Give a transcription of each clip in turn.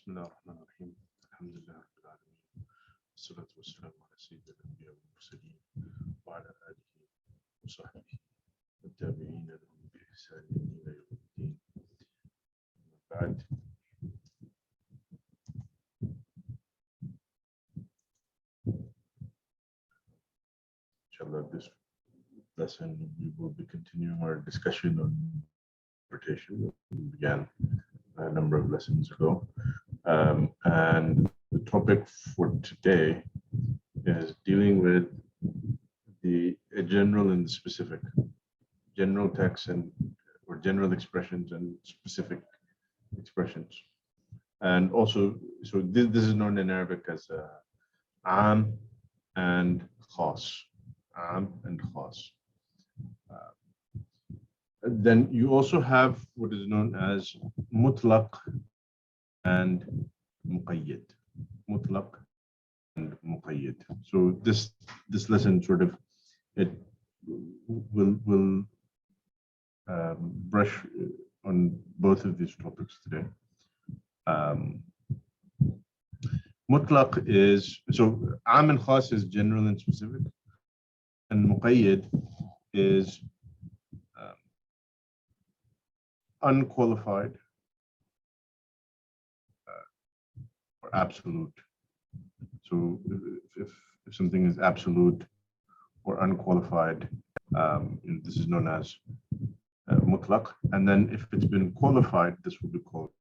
بسم الله الرحمن الرحيم الحمد لله رب العالمين والصلاة والسلام على سيد الأنبياء والمرسلين وعلى آله وصحبه والتابعين لهم بإحسان إلى يوم الدين. بعد, inshallah, this lesson we will be continuing our discussion on interpretation. We began a number of lessons ago, and the topic for today is dealing with the general and the specific, general text and or general expressions and specific expressions. And also, so this is known in Arabic as Amm and Khass. Amm and Khass. Then you also have what is known as Mutlaq and Muqayyad. Mutlaq and Muqayyad. So this lesson sort of it will brush on both of these topics today. Mutlaq is, so Amm and Khass is general and specific, and Muqayyad is unqualified or absolute. So if something is absolute or unqualified, this is known as mutlaq. And then if it's been qualified, this will be called.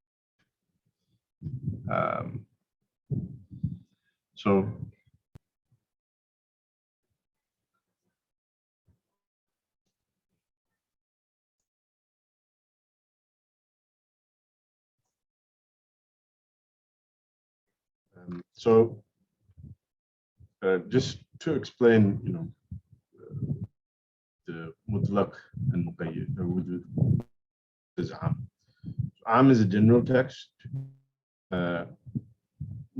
Just to explain, the mutlaq and muqayyad is Amm. Amm is a general text.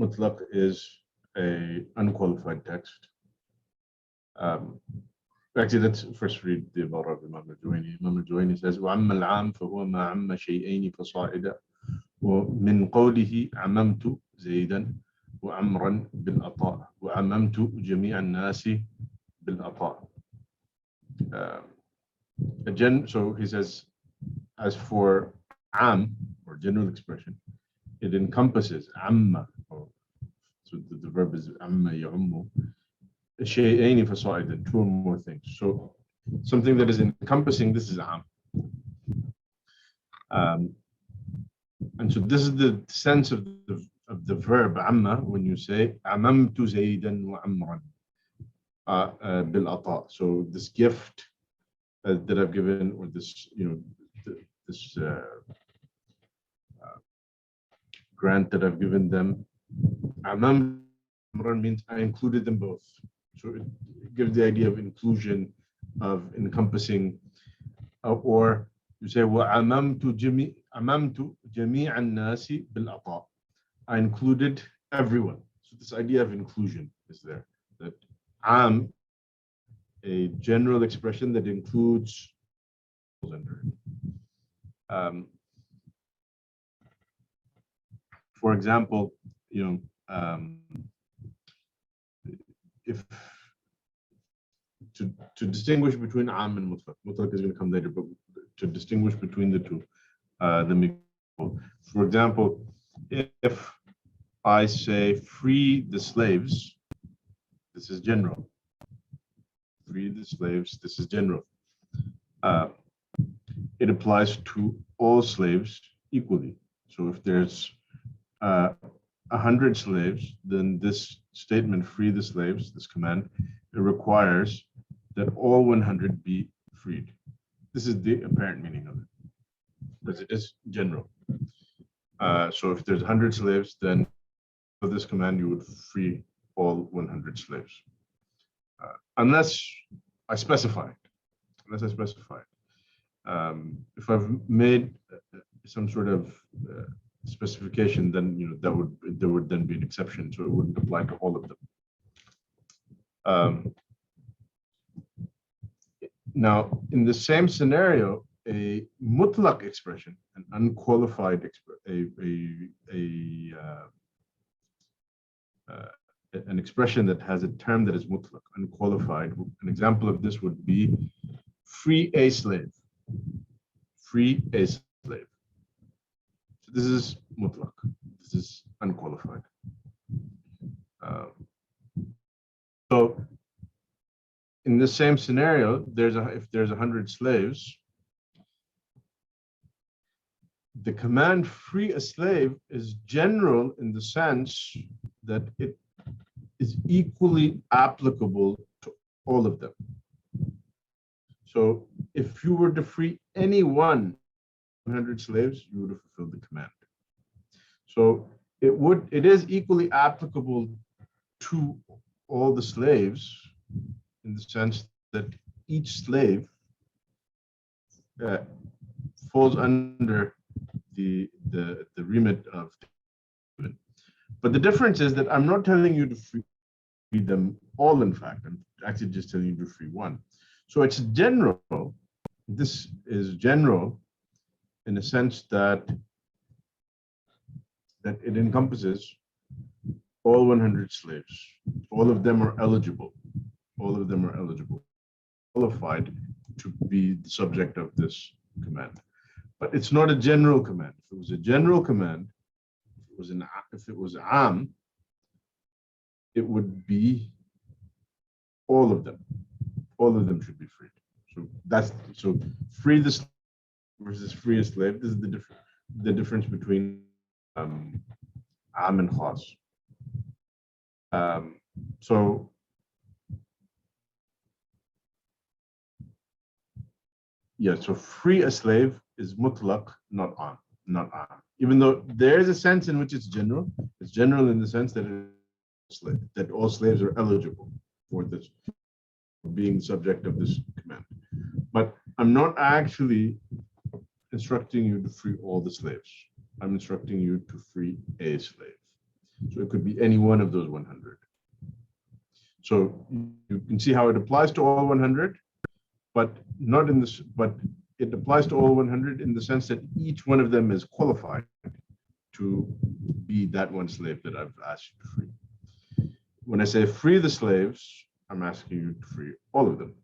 Mutlaq is a unqualified text. Actually, let's first read the Ibara of Imam al-Juwayni. Imam al-Juwayni says, وَعَمَّ الْعَامْ فَهُوَ مَا عَمَّ شَيْئَيْنِ فَصَاعِدًا ومن قوله عممت زيدا وعمرا بالعطاء وعممت جميع الناس بالعطاء. So he says, as for am or general expression, it encompasses amma. So the verb is amma ya'ummu. شيئين فصاعدا, two or more things. So something that is encompassing, this is am. And so this is the sense of the verb amma when you say amamtu zaydan wa amran bil ata. So this gift that I've given, or this this grant that I've given them, amam amran means I included them both. So it gives the idea of inclusion, of encompassing, or you say وَعَمَمْتُ جَمِيعَ النَّاسِ بِالْعَطَاء. I included everyone. So this idea of inclusion is there. That am, a general expression that includes under it. For example, if to distinguish between Amm and Mutlaq. Mutlaq is going to come later, but to distinguish between the two, for example, if I say free the slaves, this is general. Free the slaves, this is general. It applies to all slaves equally. So if there's 100 slaves, then this statement, free the slaves, this command, it requires that all 100 be freed. This is the apparent meaning of it, because it is general. So if there's 100 slaves, then for this command, you would free all 100 slaves. Unless I specify it. If I've made some sort of specification, then there would then be an exception, so it wouldn't apply to all of them. Now, in the same scenario, a mutlaq expression, an unqualified an expression that has a term that is mutlaq, unqualified. An example of this would be free a slave. Free a slave. So this is mutlaq. This is unqualified. So in the same scenario, if there's 100 slaves, the command free a slave is general in the sense that it is equally applicable to all of them. So if you were to free any 100 slaves, you would have fulfilled the command. So it is equally applicable to all the slaves in the sense that each slave falls under the remit of the human. But the difference is that I'm not telling you to free them all, in fact. I'm actually just telling you to free one. So it's general. This is general in a sense that it encompasses all 100 slaves. All of them are eligible. All of them are eligible, qualified to be the subject of this command. But it's not a general command. If it was a general command, if it was Amm, it would be all of them. All of them should be freed. So free the slave versus free a slave. This is the difference between Amm and Khass. So yeah, so free a slave is mutlaq, not Amm, not Amm. Even though there is a sense in which it's general in the sense that all slaves are eligible for this, being the subject of this command. But I'm not actually instructing you to free all the slaves. I'm instructing you to free a slave. So it could be any one of those 100. So you can see how it applies to all 100, but not in this, but it applies to all 100 in the sense that each one of them is qualified to be that one slave that I've asked you to free. When I say free the slaves, I'm asking you to free all of them.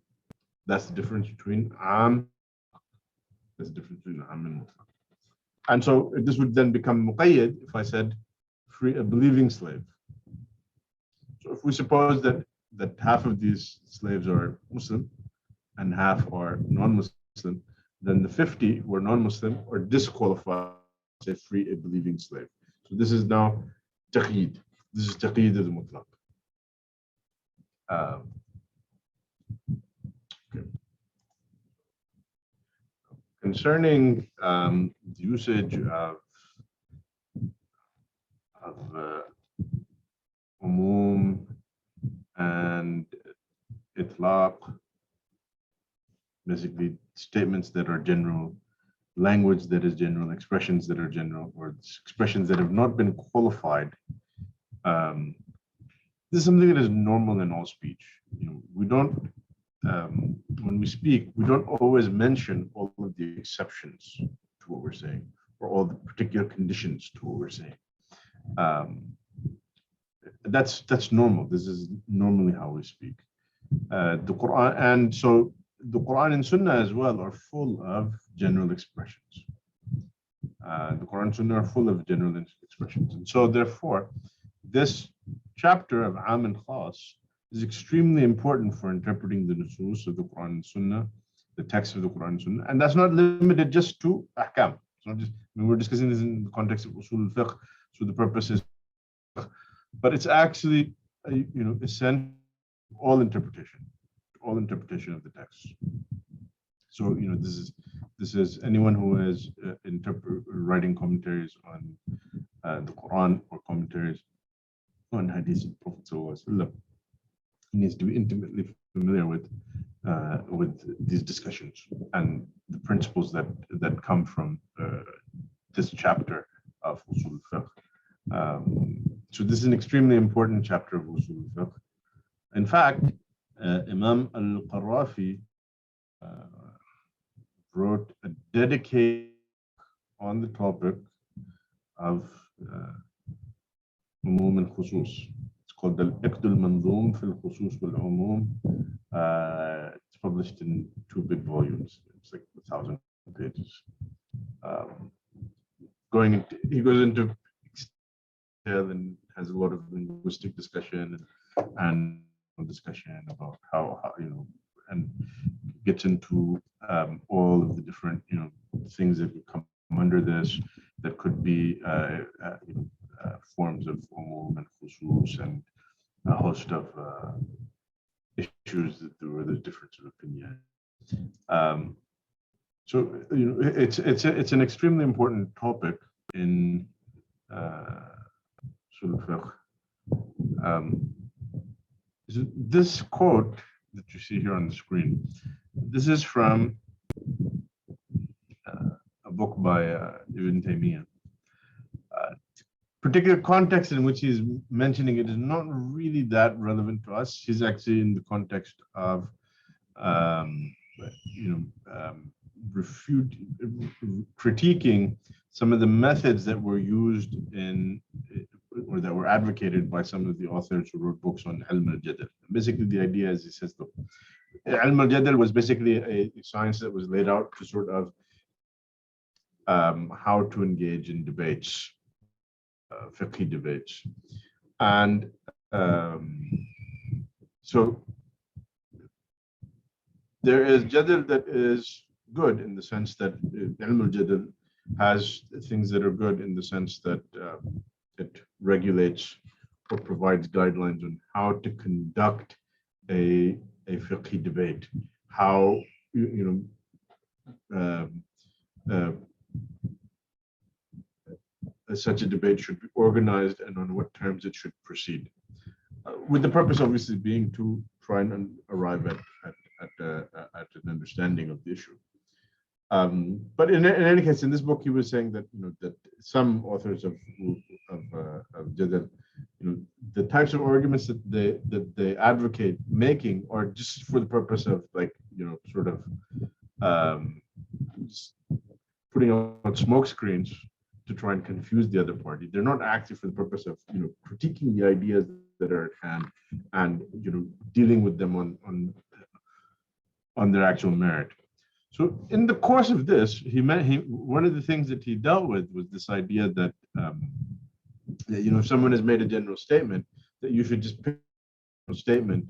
That's the difference between Amm. That's the difference between Amm and Mutlaq. And so this would then become muqayyad if I said free a believing slave. So if we suppose that half of these slaves are Muslim and half are non-Muslim, then the 50 who are non-Muslim are disqualified to free a believing slave. So this is now taqyid. This is taqyid al-mutlaq. Okay. Concerning the usage of Ummum and Itlaq, basically statements that are general, language that is general, expressions that are general, or expressions that have not been qualified. This is something that is normal in all speech. We don't, when we speak, we don't always mention all of the exceptions to what we're saying, or all the particular conditions to what we're saying. That's normal. This is normally how we speak. The Quran, and so the Quran and Sunnah as well are full of general expressions. The Quran and Sunnah are full of general expressions, and so therefore, this chapter of Amm and Khass is extremely important for interpreting the nusus of the Quran and Sunnah, the text of the Quran and Sunnah, and that's not limited just to ahkam. It's not just, we're discussing this in the context of usul al-fiqh, so the purpose is, but it's actually, essential all interpretation of the text. So this is anyone who is writing commentaries on the Quran or commentaries on Hadith of Prophet ﷺ, he needs to be intimately familiar with these discussions and the principles that come from this chapter of Usul al-Fiqh. So this is an extremely important chapter of Usul al-Fiqh. In fact, Imam al-Qarrafi wrote a dedicated on the topic of Amm and Khass. It's called al-Iqd al-Manzoom fi al-Khusus wal-Umum. It's published in 2 big volumes. It's like 1,000 pages. He goes into detail and has a lot of linguistic discussion and discussion about how and gets into all of the different things that would come under this, that could be forms of Umum and Khusus, and a host of issues that there were the difference of opinion. So it's an extremely important topic in fiqh. This quote that you see here on the screen, this is from a book by Ibn Taymiyyah. Particular context in which he's mentioning it is not really that relevant to us. He's actually in the context of critiquing some of the methods that were used in, or that were advocated by some of the authors who wrote books on Ilm al-Jadal. Basically, the idea is, he says, look, Ilm al-Jadal was basically a science that was laid out to sort of how to engage in debates, fiqhi debates. And so there is Jadal that is good in the sense that Ilm al-Jadal has things that are good in the sense that it regulates or provides guidelines on how to conduct a fiqhi debate, how such a debate should be organized and on what terms it should proceed, with the purpose obviously being to try and arrive at an understanding of the issue. But in any case, in this book, he was saying that that some authors of Jadal, the types of arguments that they advocate making are just for the purpose of sort of just putting on smoke screens to try and confuse the other party. They're not actually for the purpose of critiquing the ideas that are at hand and dealing with them on their actual merit. So in the course of this, one of the things that he dealt with was this idea that if someone has made a general statement, that you should just pick a statement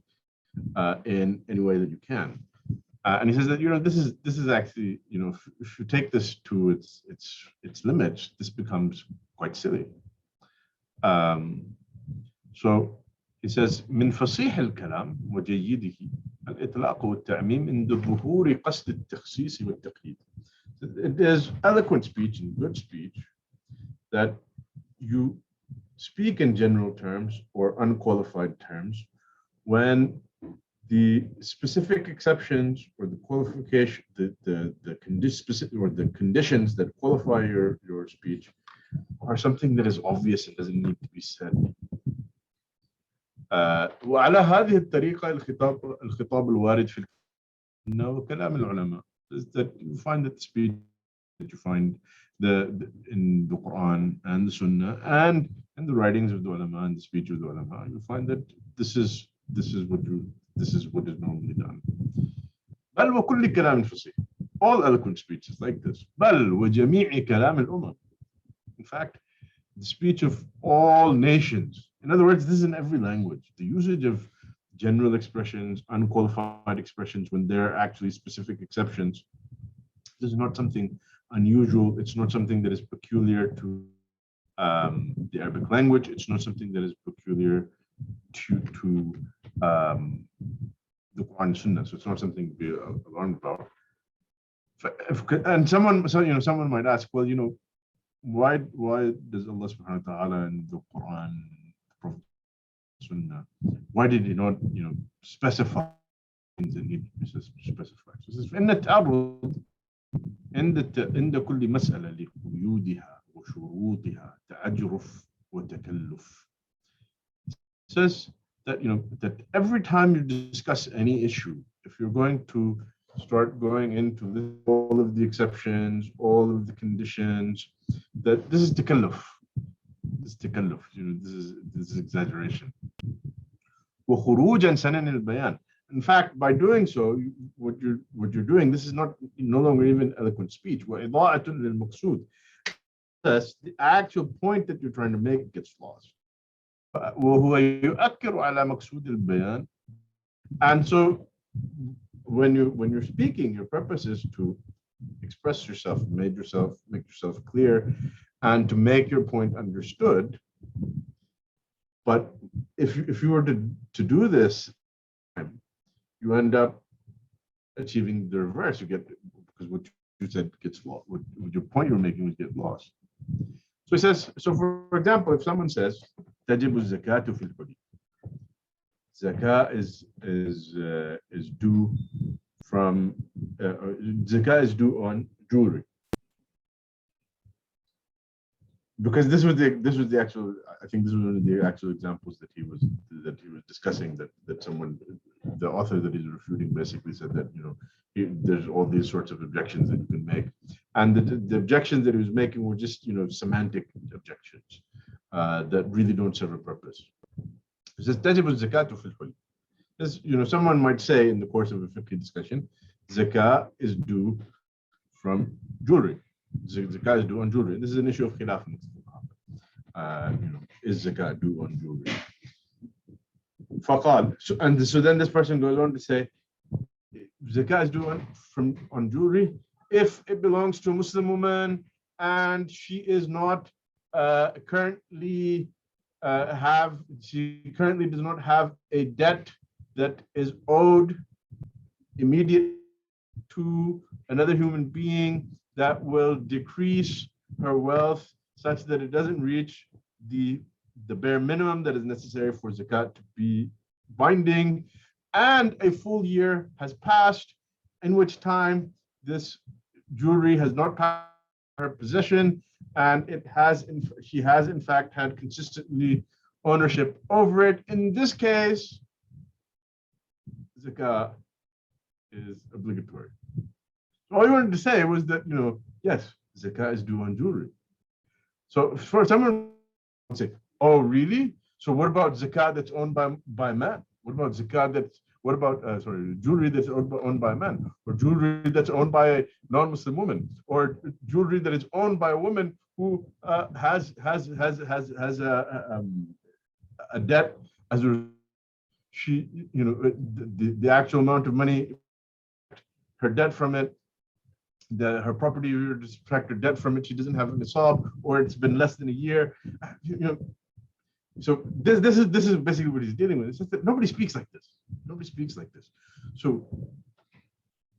in any way that you can. And he says that this is actually if you take this to its limits, this becomes quite silly. So he says, من فصيح الكلام وجيده الإطلاق والتعميم عند ظهور قصد التخصيص والتقييد. It is eloquent speech and good speech that you speak in general terms or unqualified terms when the specific exceptions or the qualification, the conditions that qualify your speech are something that is obvious and doesn't need to be said. وعلى هذه الطريقة الخطاب الوارد في كلام العلماء is that you find that the speech that you find in the Quran and the Sunnah and in the writings of the ulama and the speech of the ulama, you find that this is what is normally done. بل وكل كلام فصيح. All eloquent speech is like this. بل وجميع كلام الأمم. In fact, the speech of all nations. In other words, this is in every language. The usage of general expressions, unqualified expressions, when there are actually specific exceptions, this is not something unusual. It's not something that is peculiar to the Arabic language. It's not something that is peculiar to the Quran and Sunnah. So it's not something to be alarmed about. And someone might ask, well, why does Allah subhanahu wa ta'ala in the Quran, the Prophet Sunnah, why did he not specify things that need to be specified? So it says, إن التعرض عند كل مسألة لقيودها وشروطها تعجرف وتكلف. It says that that every time you discuss any issue, if you're going to start going into all of the exceptions, all of the conditions, that this is takalluf. This is takalluf. This is exaggeration. وخروجا سنن البيان. In fact, by doing so, what you're doing, this is no longer even eloquent speech. وإضاءة للمقصود. The actual point that you're trying to make gets lost. وهو يؤكر على مقصود البيان. And so when you're speaking, your purpose is to express yourself, make yourself clear, and to make your point understood. But if you were to do this, you end up achieving the reverse. You get, because what you said gets lost. What your point you're making would get lost. So he says. So for example, if someone says تجب الزكاة في الحلي, zakah is due from zakah is due on jewelry, because this was the actual, I think this was one of the actual examples that he was discussing, that someone, the author that he's refuting, basically said that there's all these sorts of objections that you can make, and the objections that he was making were just semantic objections that really don't serve a purpose. It says تجب الزكاة في الحلي. This, someone might say in the course of a fiqh discussion, zakah is due from jewelry. Zakah is due on jewelry. This is an issue of khilaf. Is zakah due on jewelry? فقال, so then this person goes on to say, zakah is due on jewelry if it belongs to a Muslim woman and she is not currently does not have a debt that is owed immediately to another human being that will decrease her wealth such that it doesn't reach the bare minimum that is necessary for zakat to be binding, and a full year has passed in which time this jewelry has not passed her possession, and she has in fact had consistently ownership over it. In this case, zakah is obligatory. So all you wanted to say was that yes, zakah is due on jewelry. So for someone would say, oh really? So what about zakah that's owned by man? What about zakah jewelry that's owned by a man, or jewelry that's owned by a non-Muslim woman, or jewelry that is owned by a woman who has a debt as a she the actual amount of money, her debt from it, her property, you subtract her debt from it, she doesn't have a nisab, or it's been less than a year. So this is basically what he's dealing with. It's just that nobody speaks like this. Nobody speaks like this. So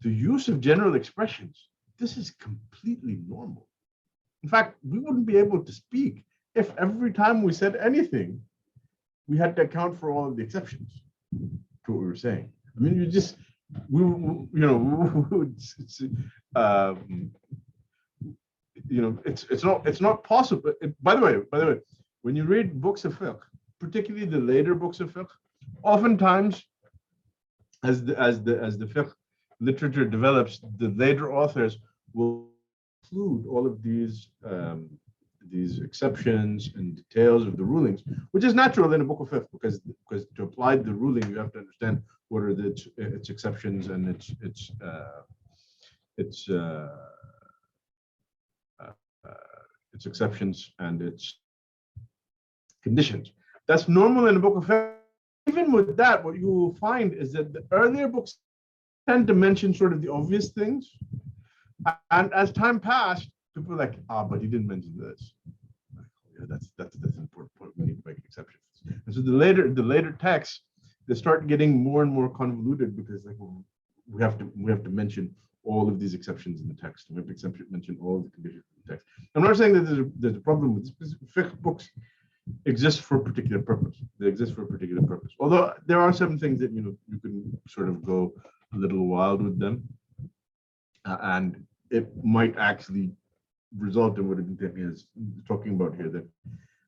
the use of general expressions, this is completely normal. In fact, we wouldn't be able to speak if every time we said anything, we had to account for all of the exceptions to what we were saying. I mean, it's not possible. By the way, when you read books of fiqh, particularly the later books of fiqh, oftentimes, as the fiqh literature develops, the later authors will include all of these exceptions and details of the rulings, which is natural in a book of fiqh, because to apply the ruling, you have to understand what are its exceptions and its exceptions and its conditions. That's normal in a book of fiqh. Even with that, what you will find is that the earlier books tend to mention sort of the obvious things, and as time passed, people were like, but he didn't mention this. Yeah, that's an important point. We need to make exceptions. And so the later texts, they start getting more and more convoluted, because we have to mention all of these exceptions in the text. We have to mention all of the conditions in the text. I'm not saying that there's a problem with this. Fiqh books exist for a particular purpose. They exist for a particular purpose. Although there are some things that you can sort of go a little wild with them, and it might actually result in what Ibn Taymiyyah is talking about here, that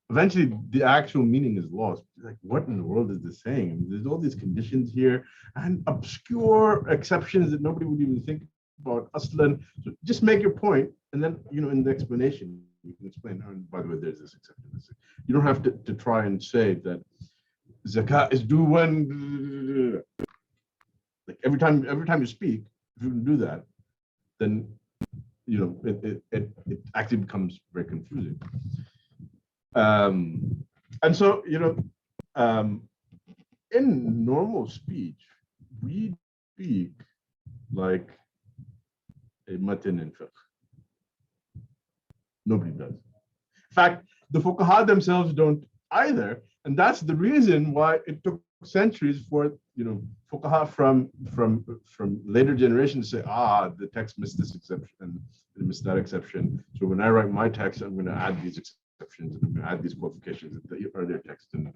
eventually the actual meaning is lost. Like, what in the world is this saying? I mean, there's all these conditions here and obscure exceptions that nobody would even think about. Aslan. So just make your point, and then in the explanation you can explain. Oh, and by the way, there's this exception. You don't have to try and say that zakat is due when. Like every time you speak, if you can do that, then it actually becomes very confusing. And so in normal speech, we speak like a matan in fiqh. Nobody does. In fact, the fuqaha themselves don't either, and that's the reason why it took centuries for fuqaha from later generations to say, the text missed this exception and it missed that exception. So when I write my text, I'm going to add these exceptions and I'm going to add these qualifications in the earlier text. And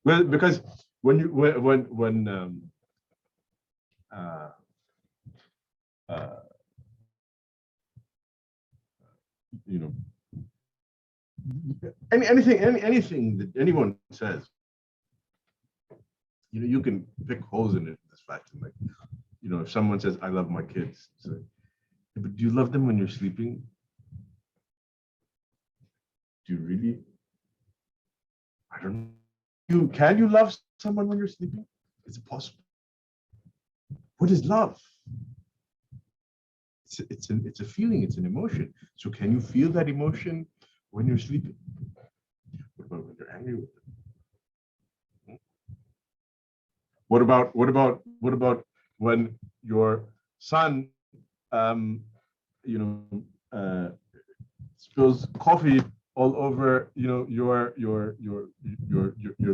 well, because when anything that anyone says, you can pick holes in it. This fact, like, if someone says, "I love my kids," say, yeah, but do you love them when you're sleeping? Do you really? I don't know. Can you love someone when you're sleeping? Is it possible? What is love? It's a feeling. It's an emotion. So can you feel that emotion when you're sleeping? What about when you're angry with them? What about when your son spills coffee all over your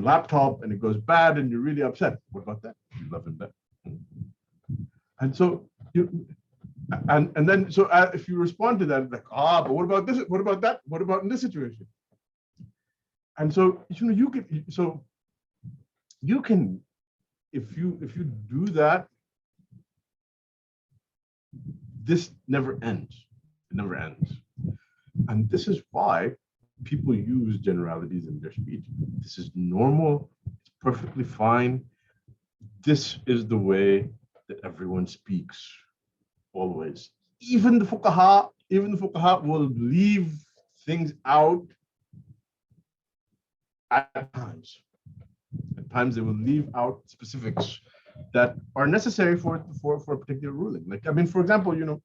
laptop and it goes bad and you're really upset? What about that? You love him that. And so and then if you respond to that, like, but what about this? What about that? What about in this situation? And so you can if you do that, this never ends. It never ends. And this is why people use generalities in their speech. This is normal. It's perfectly fine. This is the way that everyone speaks, always. Even the fuqaha will leave things out at times. At times they will leave out specifics that are necessary for a particular ruling. Like, I mean, for example, if you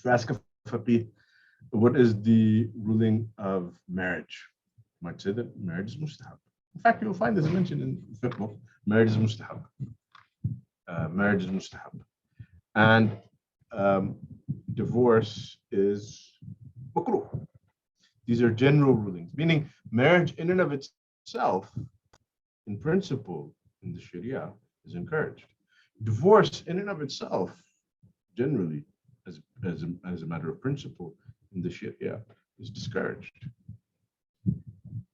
ask a faqih, what is the ruling of marriage? You might say that marriage is mustahab. In fact, you'll find this mentioned in fiqh book. Marriage is mustahab. Marriage is mustahab. And divorce is makruh. These are general rulings, meaning marriage in and of itself, in principle, in the Sharia, is encouraged. Divorce in and of itself, generally, as a matter of principle, in the Sharia, is discouraged.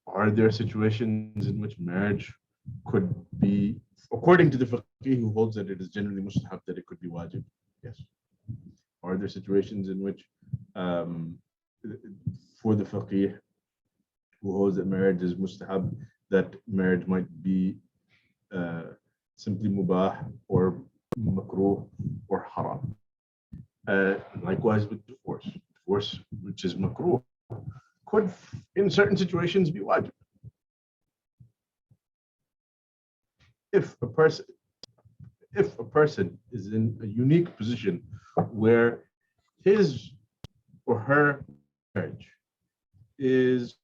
Are there situations in which marriage could be, according to the faqih who holds that it is generally mustahab, that it could be wajib? Yes. Are there situations in which, for the faqih who holds that marriage is mustahab, that marriage might be simply mubah or makruh or haram? Likewise with divorce. Divorce, which is makruh, could in certain situations be wajib. If a person is in a unique position where his or her marriage is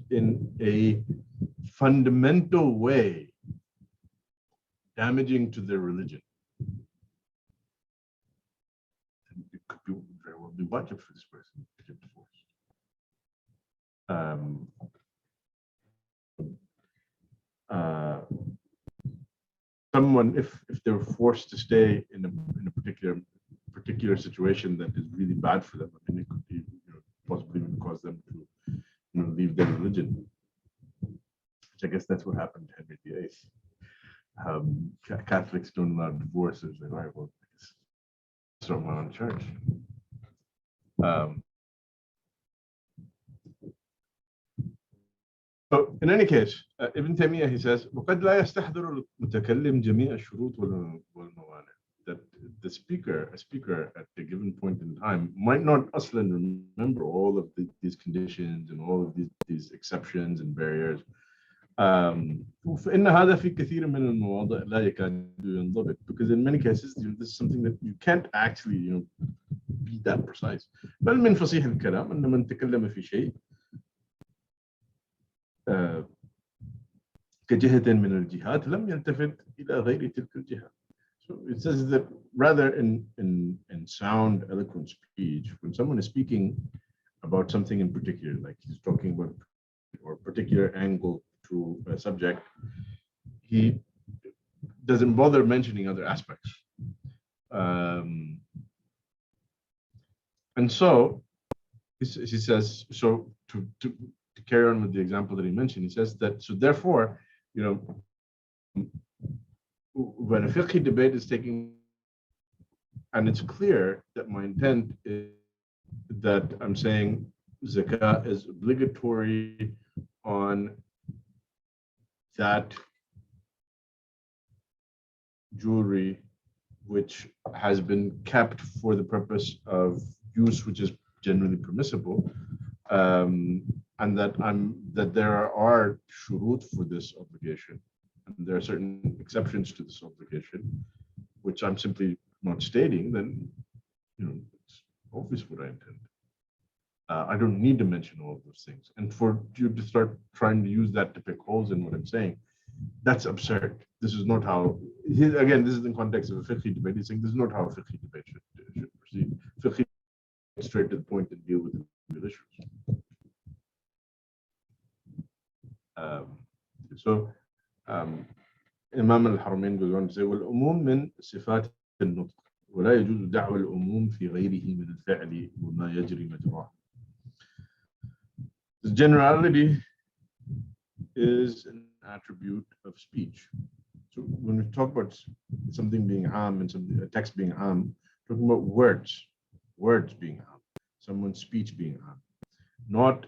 in a fundamental way damaging to their religion, then it could be very well be wajib for this person to get divorced. Someone, if they're forced to stay in a particular situation that is really bad for them, I mean, it could be possibly even cause them to leave their religion. Which I guess that's what happened to Henry VIII. Catholics don't allow divorces. Like, all right, well, I guess start my own church. So in any case, Ibn Taymiyyah, he says, وَقَدْ لَا يَسْتَحْضِرُ الْمُتَكَلِّمْ جَمِيعَ الشُّرُوطِ وَالْمَوَانِعِ. That a speaker at a given point in time might not aslan remember all of these conditions and all of these exceptions and barriers. فإن هذا في كثير من المواضع لا يكاد ينضبط, because in many cases this is something that you can't actually be that precise. بل من فصيح الكلام أن من تكلم في شيء كجهة من الجهات لم يلتفت إلى غير تلك الجهة. So it says that rather in sound, eloquent speech, when someone is speaking about something in particular, like he's talking about or a particular angle to a subject, he doesn't bother mentioning other aspects. And so he says, so to carry on with the example that he mentioned, he says that, so therefore, when a fiqh debate is taking, and it's clear that my intent is that I'm saying zakah is obligatory on that jewelry which has been kept for the purpose of use, which is generally permissible, and that there are shurut for this obligation, and there are certain exceptions to this obligation, which I'm simply not stating, then it's obvious what I intend. I don't need to mention all of those things. And for you to start trying to use that to pick holes in what I'm saying, that's absurd. This is not how, again, this is in the context of a fiqh debate. He's saying this is not how a fiqh debate should proceed. Fiqh straight to the point and deal with the real issues. Imam al-Haramain goes on to say, وَالْأُمُومُ مِنْ صِفَاتِ النُّطْقِ وَلَا يَجُوزُ دَعْوَ الْأُمُومِ فِي غَيْرِهِ مِنَ الْفِعْلِ وَمَا يَجْرِي مَجْرَاهُ. The generality is an attribute of speech. So when we talk about something being am and a text being am, talking about words being am, someone's speech being am, not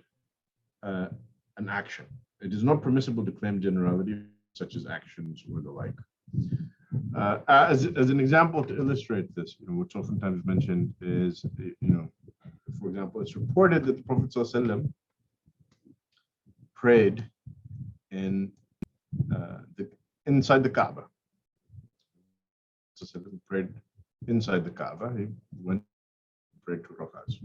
an action. It is not permissible to claim generality such as actions or the like. As an example to illustrate this, what's oftentimes mentioned is, for example, it's reported that the Prophet ﷺ prayed inside the Kaaba. So he prayed inside the Kaaba. He went and prayed 2 rakats.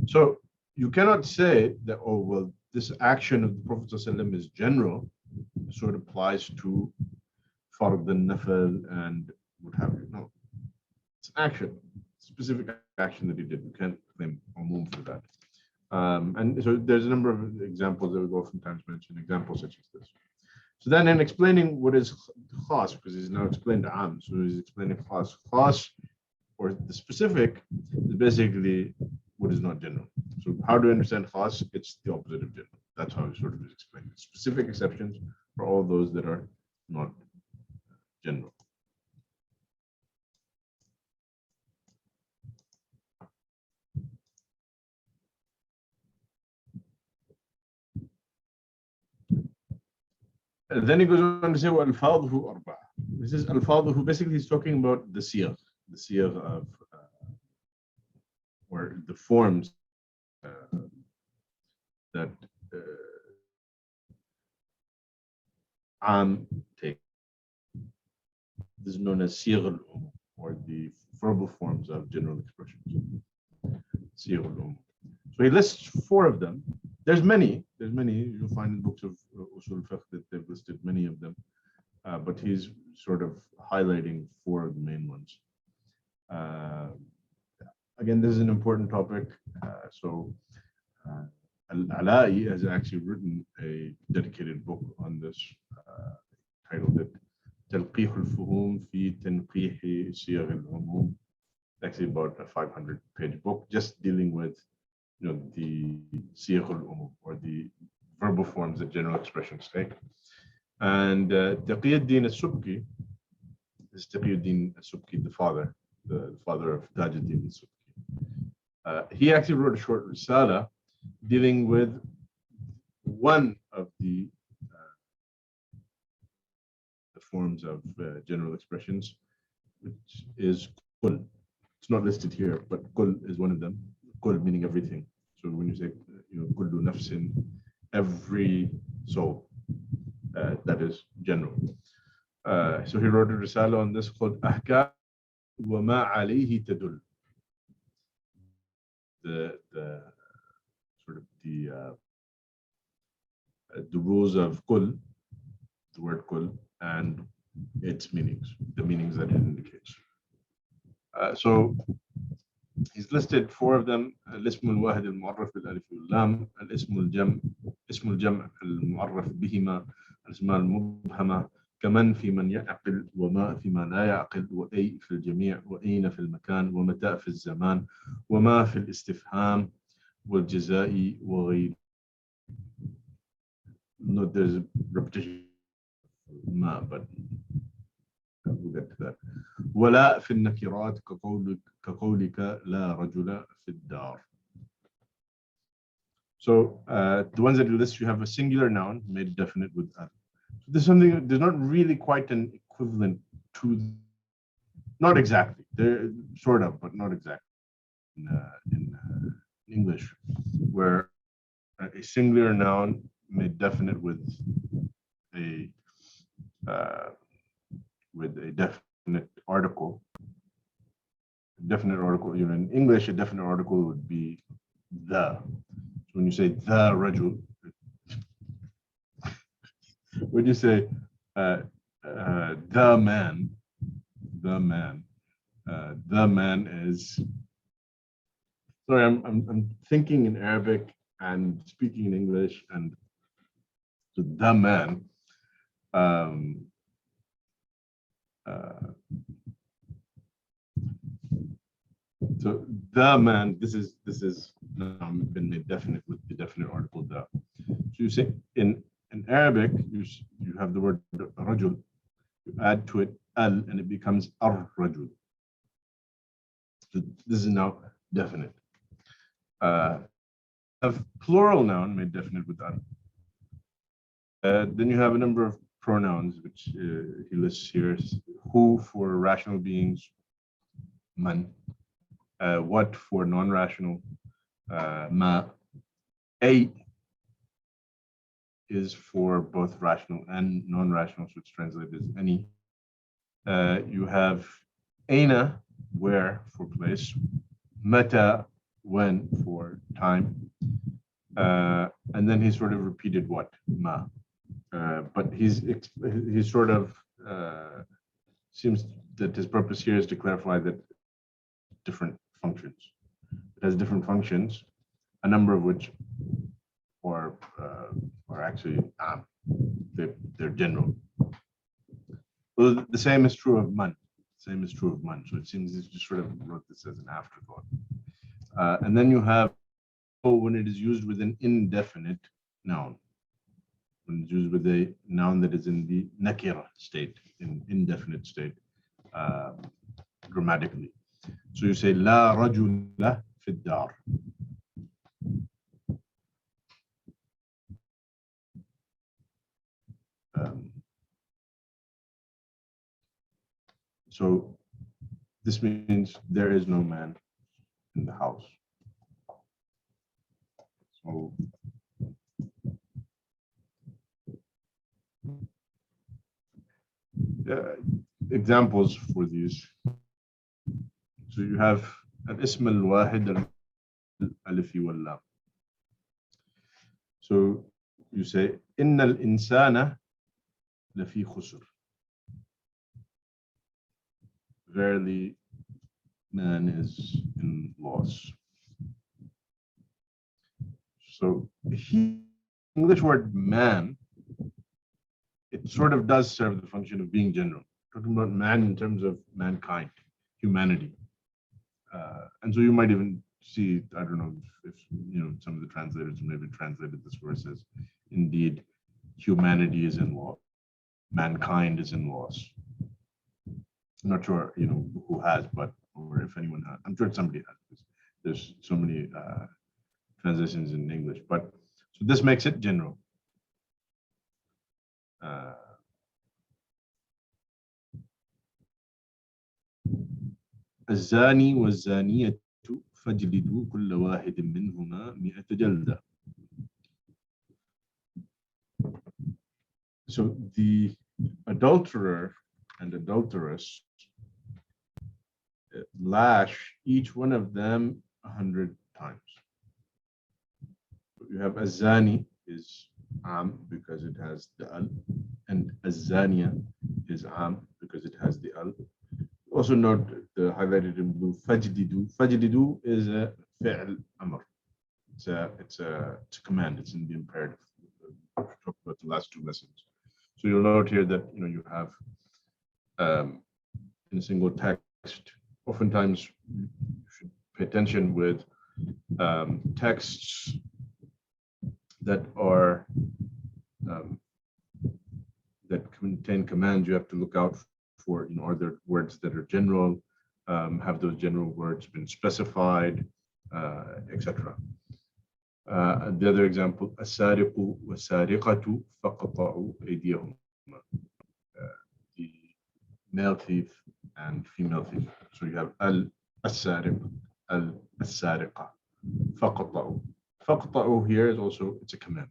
So you cannot say that, oh, well, this action of the Prophet ﷺ is general, so it applies to fard al-nafal and what have you. No, it's an action, specific action that he did. You can't claim umum for that. And so there's a number of examples that we oftentimes mention, examples such as this. So then in explaining what is khas, because he's now explained am, so he's explaining khas. Khas, or the specific, is basically what is not general. So how do you understand khas? It's the opposite of general. That's how he sort of is explaining. Specific exceptions for all those that are not general. And then he goes on to say, وَأَلْفَاظُهُ أَرْبَعَةٌ. This is al-fadhu, basically he's talking about the siyagh of, or the forms that am take. This is known as Siyagh al-Umum, or the verbal forms of general expressions. Siyagh al-Umum. So he lists 4 of them. There's many. You'll find in books of usul fiqh that they've listed many of them, but he's sort of highlighting 4 of the main ones. Again, this is an important topic. Al-Ala'i has actually written a dedicated book on this, titled it تلقيح الفهوم في تنقيح صيغ العموم. Actually about a 500-page book just dealing with the Siyagh al-Umum, or the verbal forms that general expressions take. And Taqiyuddin al-Subki, is Taqiyuddin al-Subki, the father of Tajuddin al-Subki. He actually wrote a short risala dealing with one of the forms of general expressions, which is kul. It's not listed here, but kul is one of them. Kul meaning everything. So when you say, kullu nafsin, every soul, that is general. So he wrote a risala on this called Ahkam wa ma alayhi tadul. The sort of the rules of kul, the word kul, and its meanings, the meanings that it indicates. So he's listed four of them: الاسم الواحد المعرف بالألف واللام، الاسم الجمع، اسم الجمع المعرف بهما، الأسماء المبهمة، كمن في من يعقل، وما في ما لا يعقل، وأي في الجميع، وأين في المكان، ومتى في الزمان، وما في الاستفهام والجزاء وغيره. Note there's a repetition ما, but we'll get to that. ولا في النكرات كقولك لا رجل في الدار. So the ones that you list, you have a singular noun made definite with al. So there's something, there's not really quite an equivalent to, not exactly, they're sort of, but not exactly in English, where a singular noun made definite with a definite article. Definite article, in English, a definite article would be the. So when you say the rajul, when you say the man, the man is. Sorry, I'm thinking in Arabic and speaking in English, and so the man. So the man, this is been made definite with the definite article the. So you say in Arabic, you have the word rajul, you add to it al, and it becomes ar-rajul. So this is now definite. A plural noun made definite with al. Then you have a number of pronouns which he lists here: who for rational beings, man. What for non-rational, ma. A is for both rational and non-rational, so it's translated as any. You have aina, where for place, mata, when for time, and then he sort of repeated what, ma. But he's sort of seems that his purpose here is to clarify that different functions. It has different functions, a number of which are actually they're general. Well, the same is true of man. Same is true of man. So it seems he just sort of wrote this as an afterthought. And then you have when it is used with an indefinite noun. When it's used with a noun that is in the nakira state, in indefinite state, grammatically. So you say la rajula fi dar. So this means there is no man in the house. So examples for these. So you have al-ism al-wahid al-alifi wal-lam. So you say inna al-insana lafi khusr. Verily, man is in loss. So English word man, it sort of does serve the function of being general. Talking about man in terms of mankind, humanity. And so you might even see, I don't know if some of the translators maybe translated this verse as, indeed, humanity is in loss, mankind is in loss. I'm not sure, who has, or if anyone has. I'm sure somebody has. There's so many translations in English, but so this makes it general. الزاني والزانية فاجلدوا كل واحد منهما 100 جلدة. So the adulterer and adulteress, lash each one of them 100 times. You have azani is am because it has the al, and azania is am because it has the al. Also note the highlighted in blue fajdidu. Fajdidu is a fi'l amr. It's a command. It's in the imperative. We talked about the last two lessons. So you'll note here that you have in a single text. Oftentimes you should pay attention with texts that are that contain commands. You have to look out for, are there words that are general? Have those general words been specified, etc. The other example, السارق والسارقة فقطعوا أيديهم. The male thief and female thief. So you have السارق, السارقة, فقطعوا. فقطعوا here is also, it's a command.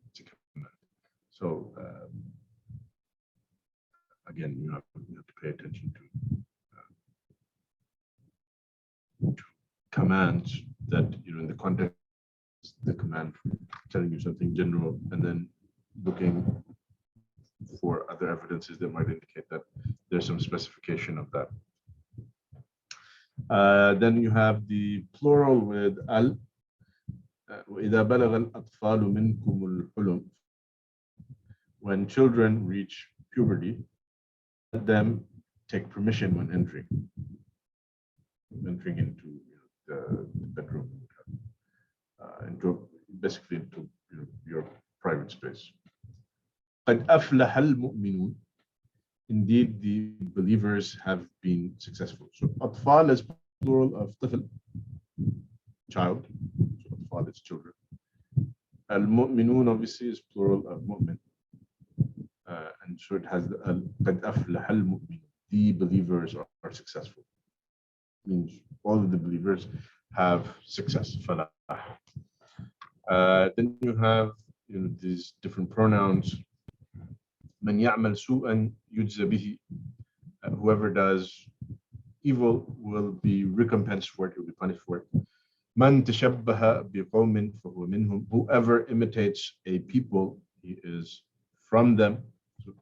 It's a command. So again, you have to pay attention to commands that, in the context, the command telling you something general, and then looking for other evidences that might indicate that there's some specification of that. Then you have the plural with al. وإذا بلغ الأطفال منكم الحلم. When children reach puberty, let them take permission when entering into the bedroom, basically into your private space. قد أفلح المؤمنون. Indeed, the believers have been successful. So أطفال is plural of طفل, child. So أطفال is children. المؤمنون obviously is plural of مؤمن. And so it has قد أفلح المؤمنون. The believers are successful. Means all of the believers have success. فلاح. Then you have these different pronouns. من يعمل سوءا يجزى به. Whoever does evil will be recompensed for it, will be punished for it. من تشبه بقوم فهو منهم. Whoever imitates a people, he is from them. So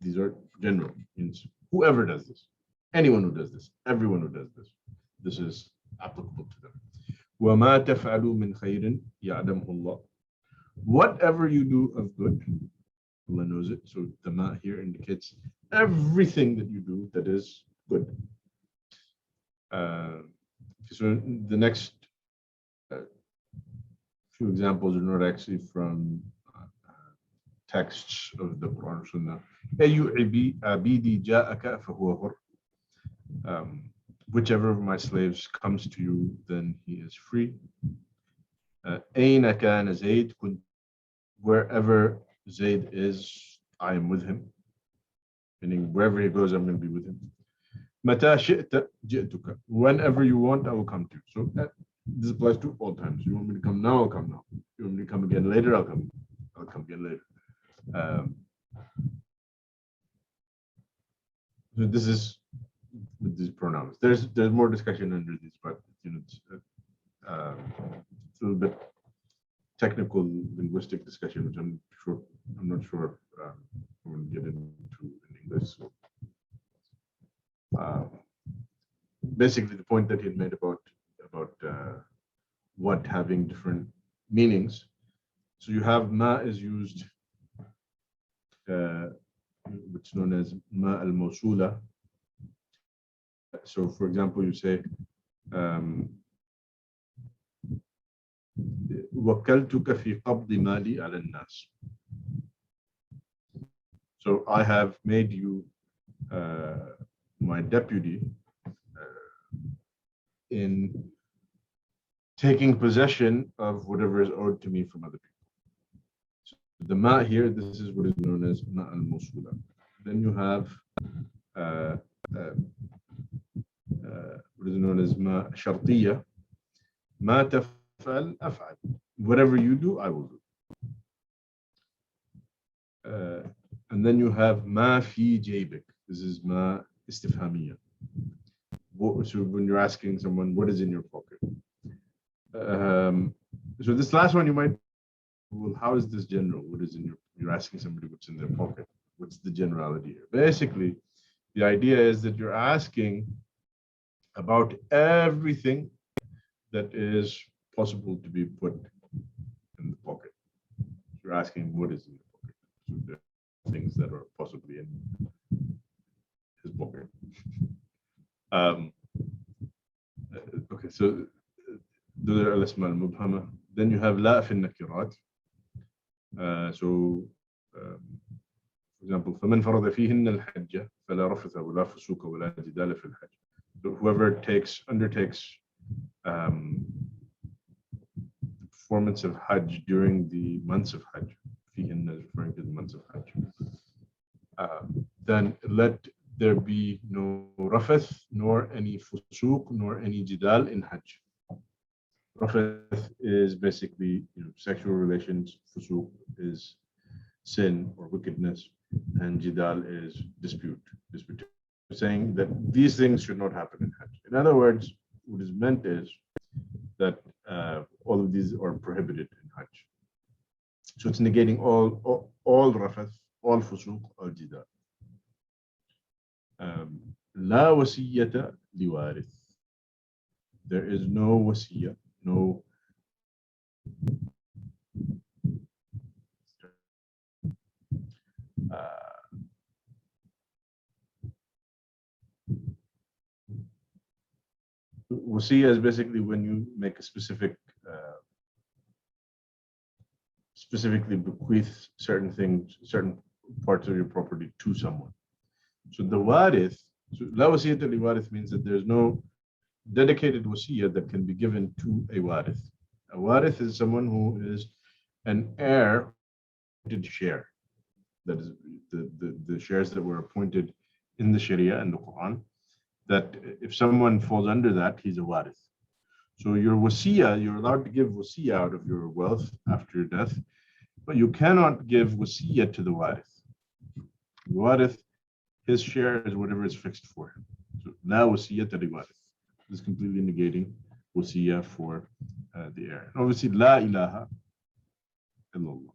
these are general, means whoever does this, anyone who does this, everyone who does this, this is applicable to them. وما تفعلوا من خير يعلمه الله. Whatever you do of good, Allah knows it. So the ma here indicates everything that you do that is good. So the next few examples are not actually from texts of the Quran or Sunnah. أي عبيدي جاءك فهو حر. Whichever of my slaves comes to you, then he is free. أين كان زيد كنت. Wherever Zayd is, I am with him. Meaning wherever he goes, I'm going to be with him. متى شئت جئتك. Whenever you want, I will come to you. So this applies to all times. You want me to come now, I'll come now. You want me to come again later, I'll come again later. So this is with these pronouns. There's more discussion under these, but it's a little bit technical linguistic discussion, which I'm not sure I'm going to get into in English. So, basically, the point that he had made about what having different meanings. So you have ma is used, which is known as ma al-mawsula. So, for example, you say, وكلتك في قبض مالي على الناس. So I have made you my deputy in taking possession of whatever is owed to me from other people. The ma here, this is what is known as ma al-mawsula. Then you have uh, uh, what is known as ma shartiya. Ma taf'al af'al. Whatever you do, I will do. And then you have ma fi jaybik. This is ma istifhamiyya. So when you're asking someone, what is in your pocket? So this last one you might, well, how is this general? What is in your, you're asking somebody what's in their pocket. What's the generality here? Basically, the idea is that you're asking about everything that is possible to be put in the pocket. You're asking what is in the pocket. So there are things that are possibly in his pocket. Okay, so those are al-asma al-mubhama. Then you have la fi nakirat. For example, فَمَنْ فَرَضَ فِيهِنَّ الْحَجَّ فَلَا رَفَثَ وَلَا فُسُوقَ وَلَا جِدَالَ فِي الْحَجِّ. So whoever undertakes the performance of Hajj during the months of Hajj, فِيهِنَّ is referring to the months of Hajj, then let there be no rafath, nor any fusuq, nor any jidal in Hajj. Rafath is basically, sexual relations. Fusuq is sin or wickedness, and jidal is dispute. Saying that these things should not happen in Hajj. In other words, what is meant is that all of these are prohibited in Hajj. So it's negating all rafath, all fusuq, all jidal. La wasiyata liwarith. There is no wasiyah, no wasiyah is basically when you make a specifically bequeath certain things, certain parts of your property to someone. So the warith, so la wasiyata li warith means that there's no dedicated wasiyah that can be given to a warith. A warith is someone who is an heir to share. That is the shares that were appointed in the Sharia and the Quran, that if someone falls under that, he's a warith. So your wasiyah, you're allowed to give wasiyah out of your wealth after your death, but you cannot give wasiyah to the warith. The warith, his share is whatever is fixed for him. So la wasiyah to the warith. This is completely negating wasiyah for the heir. And obviously, la ilaha illallah.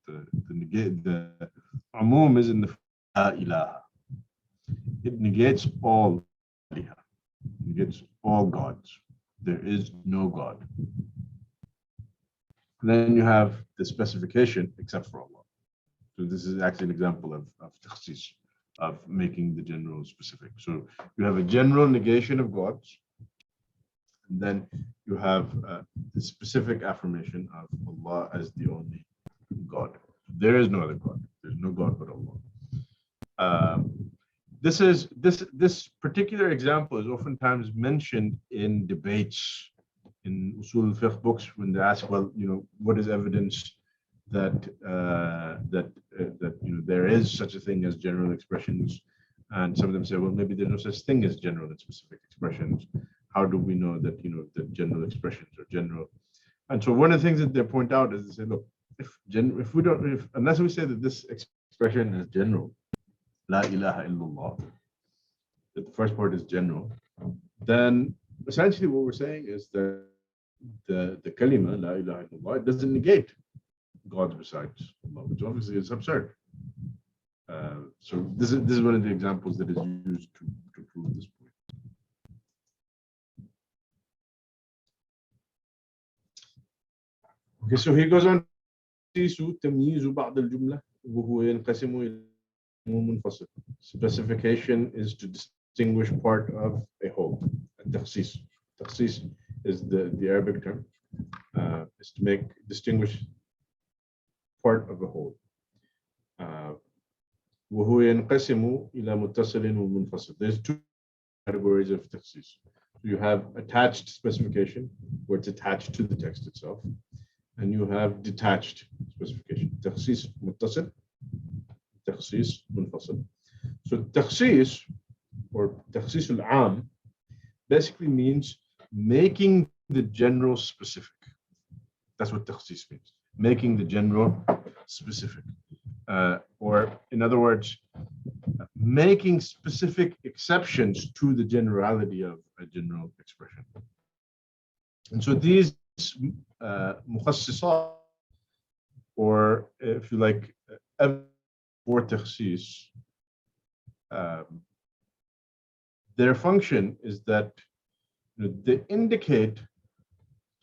The Amm is in the la ilaha. It negates all aliha. It negates all gods. There is no God. And then you have the specification except for Allah. So this is actually an example of Takhsis, of making the general specific. So you have a general negation of gods, and then you have the specific affirmation of Allah as the only God. There is no other God. There's no God but Allah. This particular example is oftentimes mentioned in debates in usul al-fiqh books when they ask, well, what is evidence that there is such a thing as general expressions, and some of them say, well, maybe there's no such thing as general and specific expressions. How do we know that that general expressions are general? And so one of the things that they point out is they say, look, unless we say that this expression is general, la ilaha illallah, that the first part is general, then essentially what we're saying is that the kalima, la ilaha illallah, it doesn't negate gods besides Allah, which obviously is absurd. So this is one of the examples that is used to prove this point. Okay, so he goes on. تمييز بعض الجملة وهو ينقسم إلى منفصل. Specification is to distinguish part of a whole. Takhsis. Takhsis is the Arabic term. Is to distinguish part of a whole. وهو ينقسم إلى متصل ومنفصل. There's two categories of takhsis. You have attached specification, where it's attached to the text itself. and you have detached specification. Takhsis muttasil, takhsis munfasil. So takhsis or takhsis al-Amm basically means making the general specific. That's what takhsis means, making the general specific. Or in other words, making specific exceptions to the generality of a general expression. And so these mukhassisat, or if you like, for takhsis, their function is that they indicate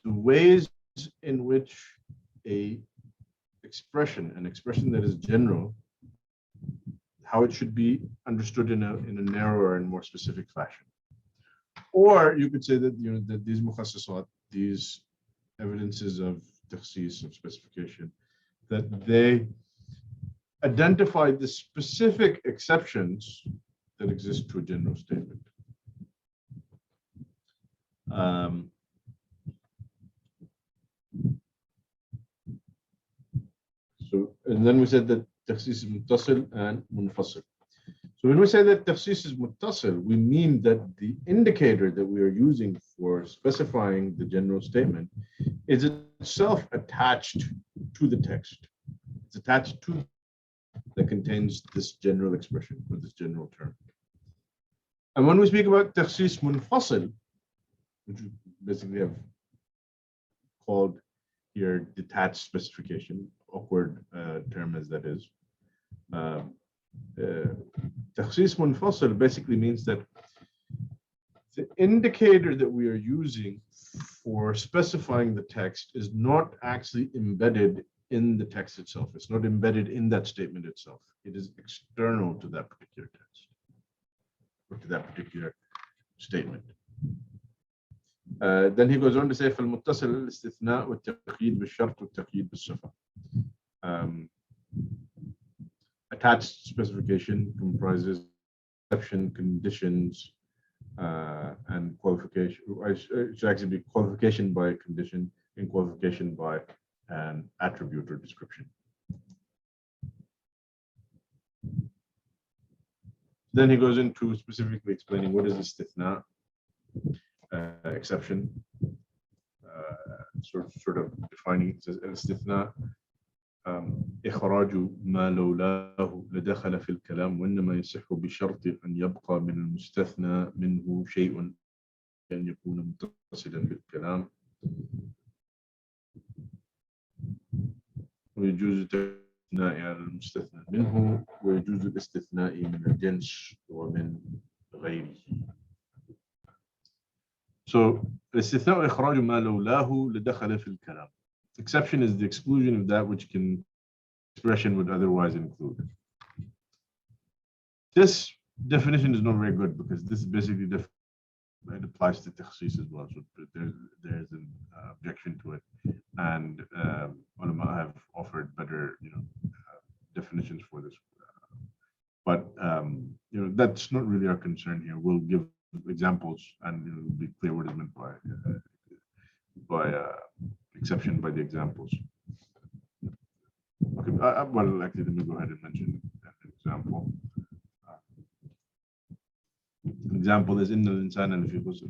the ways in which an expression that is general, how it should be understood in a narrower and more specific fashion. Or you could say that that these mukhassisat, these evidences of takhsis, of specification, that they identify the specific exceptions that exist to a general statement. And then we said that takhsis is muttasil and munfasil. So when we say that takhsis is muttasil, we mean that the indicator that we are using for specifying the general statement is itself attached to the text. It's attached to that contains this general expression or this general term. And when we speak about takhsis munfasil, which we basically have called here detached specification, awkward term as that is, takhsis munfasil basically means that the indicator that we are using for specifying the text is not actually embedded in the text itself. It's not embedded in that statement itself. It is external to that particular text or to that particular statement. Then he goes on to say, فالمتصل الاستثناء والتقييد بالشرط والتقييد بالصفة. Attached specification comprises exception, conditions, and qualification. It should actually be qualification by condition and qualification by an attribute or description. Then he goes into specifically explaining what is istithna, exception, sort of defining. It says istithna إخراج ما لولاه لدخل في الكلام وإنما يصح بشرط أن يبقى من المستثنى منه شيء أن يكون متصلا بالكلام ويجوز الاستثناء على المستثنى منه ويجوز الاستثناء من الجنس ومن غيره. So الاستثناء إخراج ما لولاه لدخل في الكلام. Exception is the exclusion of that which expression would otherwise include. This definition is not very good because this is basically it applies to takhsis as well. So there's an objection to it, and ulama have offered better definitions for this. But that's not really our concern here. We'll give examples and it'll be clear what is meant by exception by the examples. Okay, well, actually, let me go ahead and mention an example. An example is إن الإنسان لفي خسر.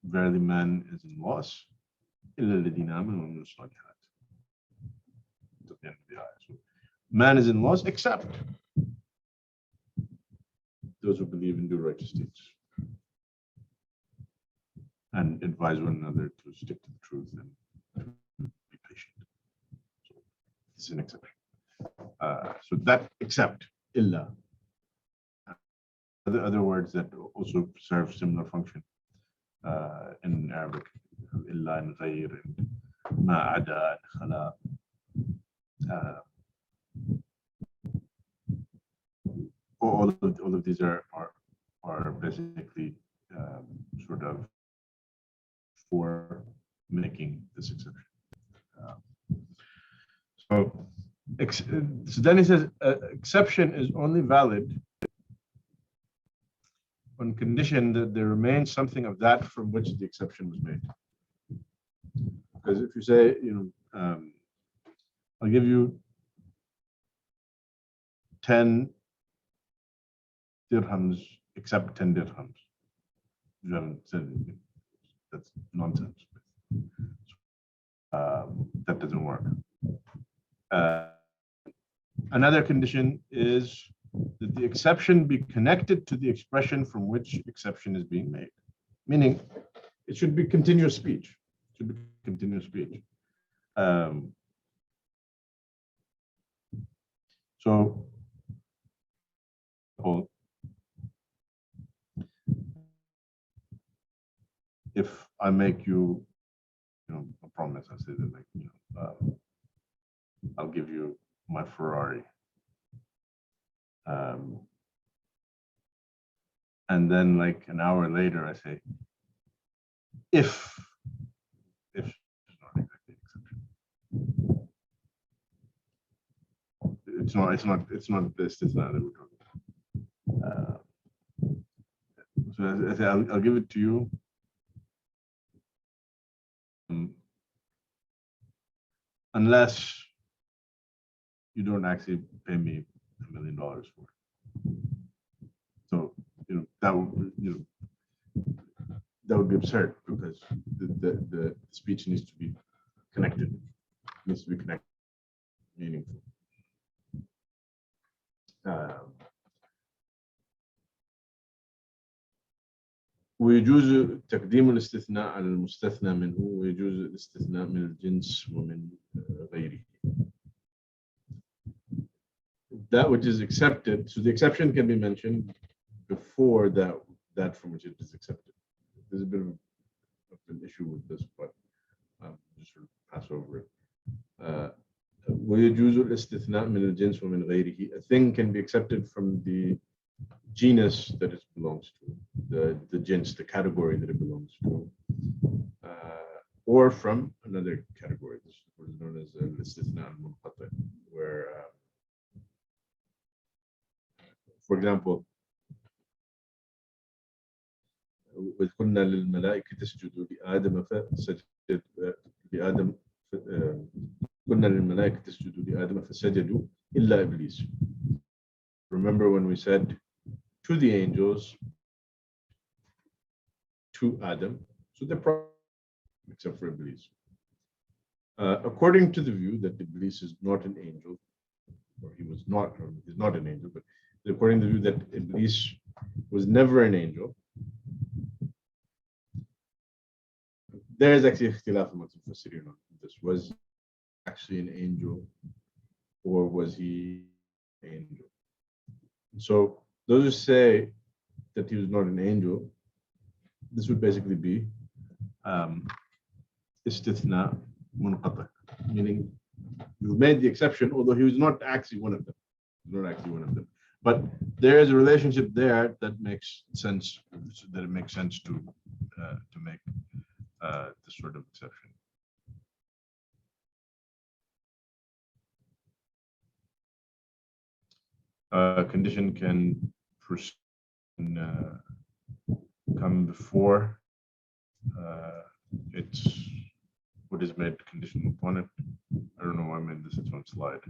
Verily, man is in loss. إلا الذين آمنوا وعملوا الصالحات. At the end of the ayah. So, man is in loss except those who believe and do righteous deeds and advise one another to stick to the truth and be patient. So this is an exception. So that except illa. Other words that also serve similar function in Arabic, illa and ghayr and ma'ada and khala. All of these are basically sort of for making this exception. So then he says exception is only valid on condition that there remains something of that from which the exception was made. Because if you say, I'll give you 10 dirhams, except 10 dirhams. You haven't said anything. That's nonsense. That doesn't work. Another condition is that the exception be connected to the expression from which exception is being made. Meaning, it should be continuous speech. It should be continuous speech. So, if I make you, a promise, I say that, like, I'll give you my Ferrari. And then, like an hour later, I say, if it's not exactly an exception. It's not this. It's not that we're talking about. So I say, I'll give it to you. Unless you don't actually pay me $1 million for it. So that would be absurd, because the speech needs to be connected. It needs to be connected, meaningful. ويجوز تقديم الاستثناء على المستثنى منه ويجوز الاستثناء من الجنس ومن غيره. That which is accepted, so the exception can be mentioned before that from which it is accepted. There's a bit of an issue with this, but just sort of pass over it. ويجوز الاستثناء من الجنس ومن غيره. A thing can be accepted from the genus that it belongs to, the gens, the category that it belongs to, or from another category. This is what is known as al-istithna al-munqati, where, for example, وإذ قلنا للملائكة اسجدوا لآدم فسجد لآدم قلنا للملائكة اسجدوا لآدم فسجدوا إلا إبليس. Remember when we said to the angels, to Adam, so they're probably except for Iblis. According to the view that Iblis is not an angel, or he's not an angel, but according to the view that Iblis was never an angel, there is actually ikhtilaf amongst the Mufassirin on this. Was he actually an angel, or was he an angel? So those who say that he was not an angel, this would basically be istithna munqati, meaning you made the exception, although he was not actually one of them. But there is a relationship there that makes sense. That it makes sense to make this sort of exception. Condition can come before it's what is made conditional upon it. I don't know why I made this its own slide.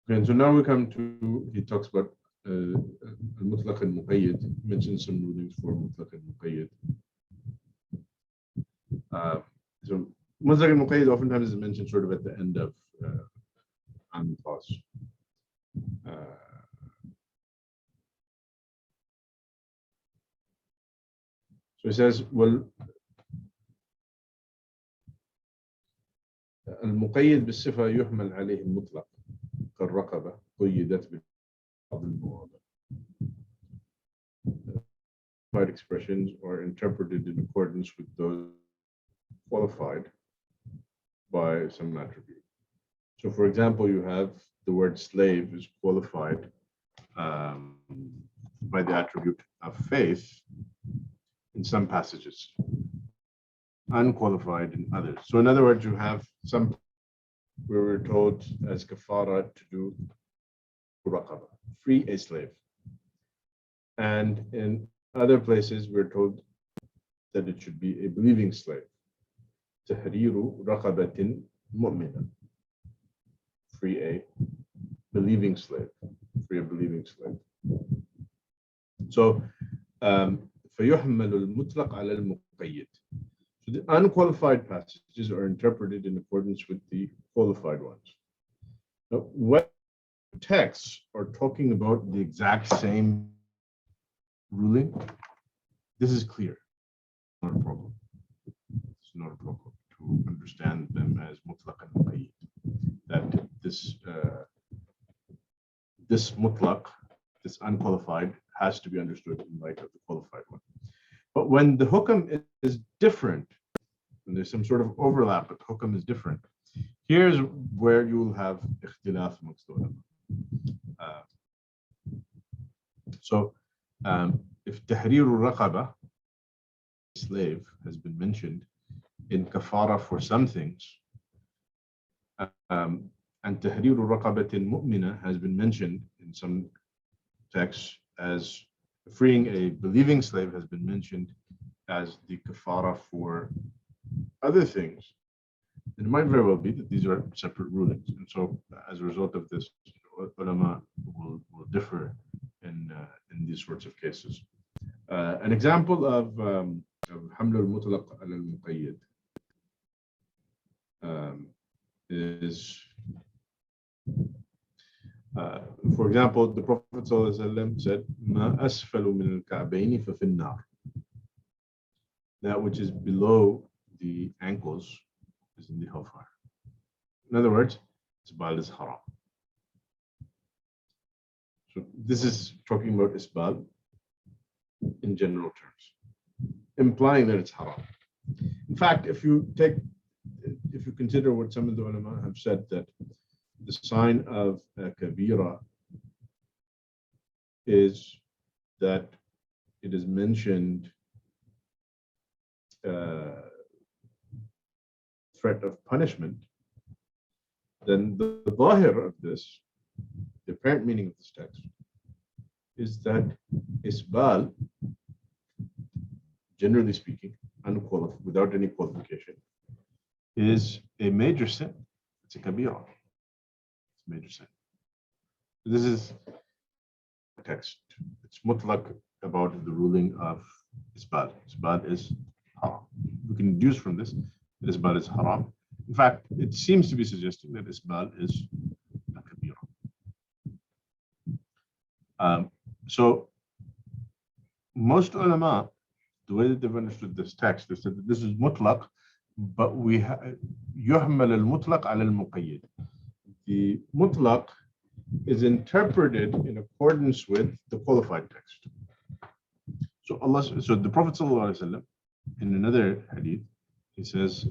Okay, so now we come to, he talks about al-Mutlaq al-Muqayyad. He mentions some rulings for Mutlaq al-Muqayyad. So Mutlaq al-Muqayyad oftentimes is mentioned sort of at the end of Amm and Khass. So he says, well, المقيد بالصفة يحمل عليه المطلق كالرقبة قيدت ببعض المواضع. Qualified expressions are interpreted in accordance with those qualified by some attribute. So, for example, you have the word slave is qualified by the attribute of faith in some passages, unqualified in others. So in other words, you have some where we're told as kafara to do raqaba, free a slave. And in Other places we're told that it should be a believing slave. تحرير رقبة مؤمنة. Free a believing slave. Free a believing slave. So, فيحمل المطلق على المقيد. So the unqualified passages are interpreted in accordance with the qualified ones. Now, what texts are talking about the exact same ruling, this is clear. Not a problem. It's not a problem to understand them as mutlaq and muqayyid. That this mutlaq, this unqualified, has to be understood in light of the qualified one. But when the hukam is different, and there's some sort of overlap, but hukam is different, here's where you will have ikhtilaf amongst the ulama. If tahrir al-raqaba, slave, has been mentioned in kafara for some things, and tahrir al-raqabatin mu'mina has been mentioned in some texts as freeing a believing slave has been mentioned as the kafara for other things, it might very well be that these are separate rulings. And so as a result of this, ulama will differ in these sorts of cases. An example of haml al-mutlaq al-muqayyid is, for example, the Prophet ﷺ said, "Ma asfalu min al-ka'bayni fa fin nar." That which is below the ankles is in the hellfire. In other words, isbal is haram. So this is talking about isbal in general terms, implying that it's haram. In fact, if you consider what some of the ulama have said, that the sign of a kabira is that it is mentioned threat of punishment, then the zahir of this, the apparent meaning of this text, is that isbal, generally speaking, unqualified, without any qualification, is a major sin. It's a kabira. It's a major sin. This is a text. It's mutlaq about the ruling of isbal. Isbal is haram. We can deduce from this that isbal is haram. In fact, it seems to be suggesting that isbal is a kabira. So most ulama, the way that they've understood this text, they said that this is mutlaq, but we yuhmal al-mutlaq ala al-muqayyid. The mutlaq is interpreted in accordance with the qualified text. So the Prophet ﷺ, in another hadith, he says,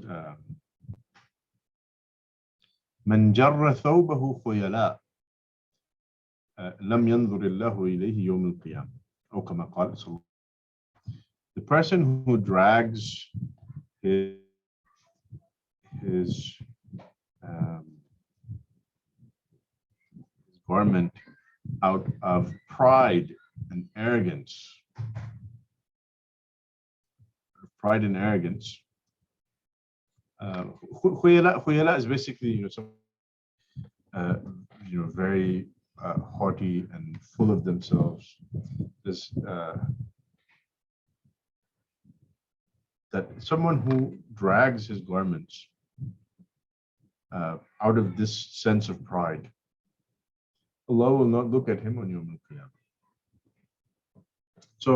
"Man jarra thawbahu khuyala, lam yanzur Allahu ilayhi yawm al-qiyamah." Aw kama qala sallallahu. The person who drags his garment out of pride and arrogance. Khuyala is basically, very haughty and full of themselves. This that someone who drags his garments out of this sense of pride, Allah will not look at him on Yawm al-Qiyamah. So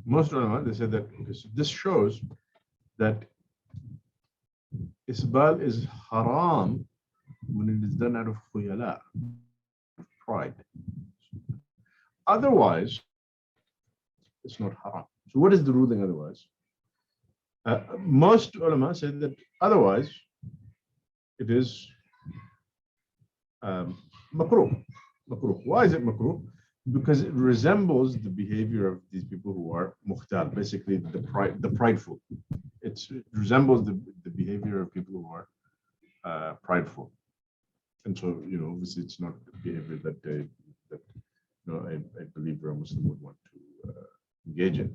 most ulama, they said that so this shows that isbal is haram when it is done out of khuyala, pride. Otherwise, it's not haram. So what is the ruling otherwise? Most ulama said that otherwise it is makruh. Why is it makruh? Because it resembles the behavior of these people who are mukhtar, basically the prideful. It resembles the behavior of people who are prideful. And so, obviously it's not behavior that I believe a Muslim would want to engage in.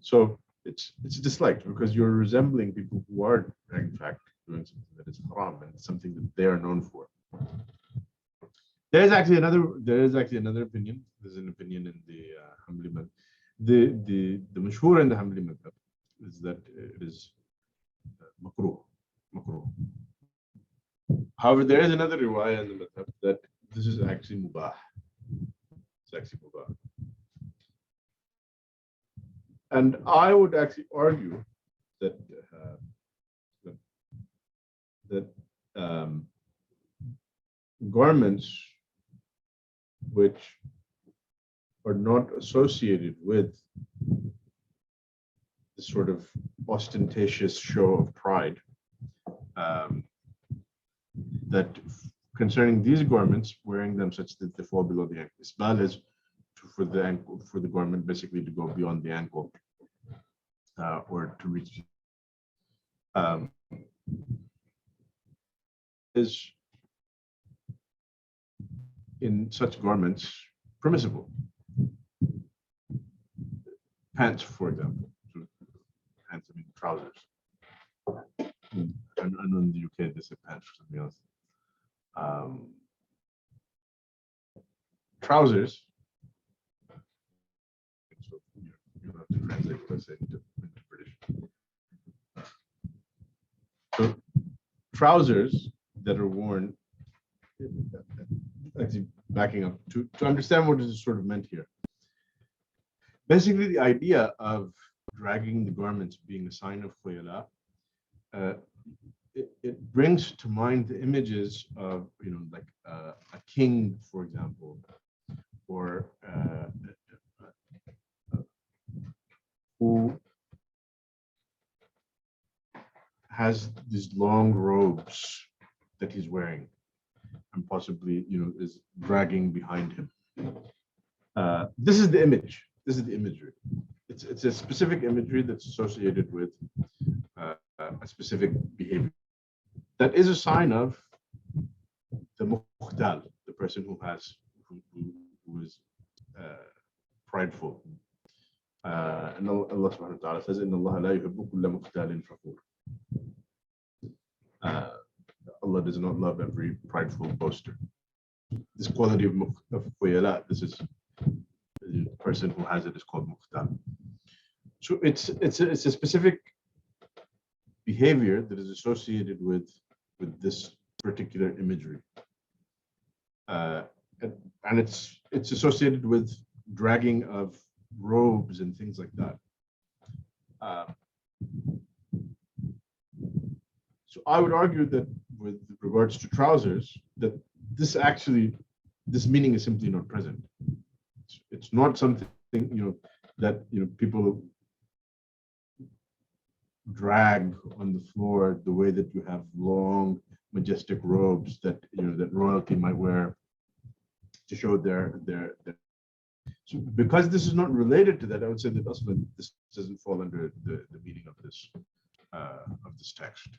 So it's disliked because you're resembling people who are, in fact, doing something that is haram and something that they are known for. There is actually another opinion. There's an opinion in the Hanbali madhab. The mashhur in the Hanbali madhab is that it is makruh. However, there is another riwayah in the madhab that this is actually mubah. It's actually mubah. And I would actually argue that garments which are not associated with this sort of ostentatious show of pride, that concerning these garments, wearing them such that they fall below the ankle. Isbal is for the garment basically to go beyond the ankle or to reach. Is in such garments permissible. Pants, for example. Pants, I mean trousers. I know in the UK they say pants for something else. Trousers. So you have to translate what I say into British. So trousers that are worn, actually backing up to understand what is sort of meant here. Basically, the idea of dragging the garments being a sign of khuyala, it brings to mind the images of, like a king, for example, or who has these long robes that he's wearing and possibly, is dragging behind him. This is the image. This is the imagery. It's a specific imagery that's associated with a specific behavior. That is a sign of the mukhtal, the person who is prideful. And Allah subhanahu wa ta'ala says, "Inna Allah la yuhibbu kulla mukhtalin fakhur." Allah does not love every prideful boaster. This quality of khuyala, this is the person who has it is called mukhtal. So it's a specific behavior that is associated with this particular imagery, and it's associated with dragging of robes and things like that. So I would argue that with regards to trousers, that this meaning is simply not present. It's not something that people drag on the floor the way that you have long, majestic robes that that royalty might wear to show their. So because this is not related to that, I would say that also this doesn't fall under the meaning of this text,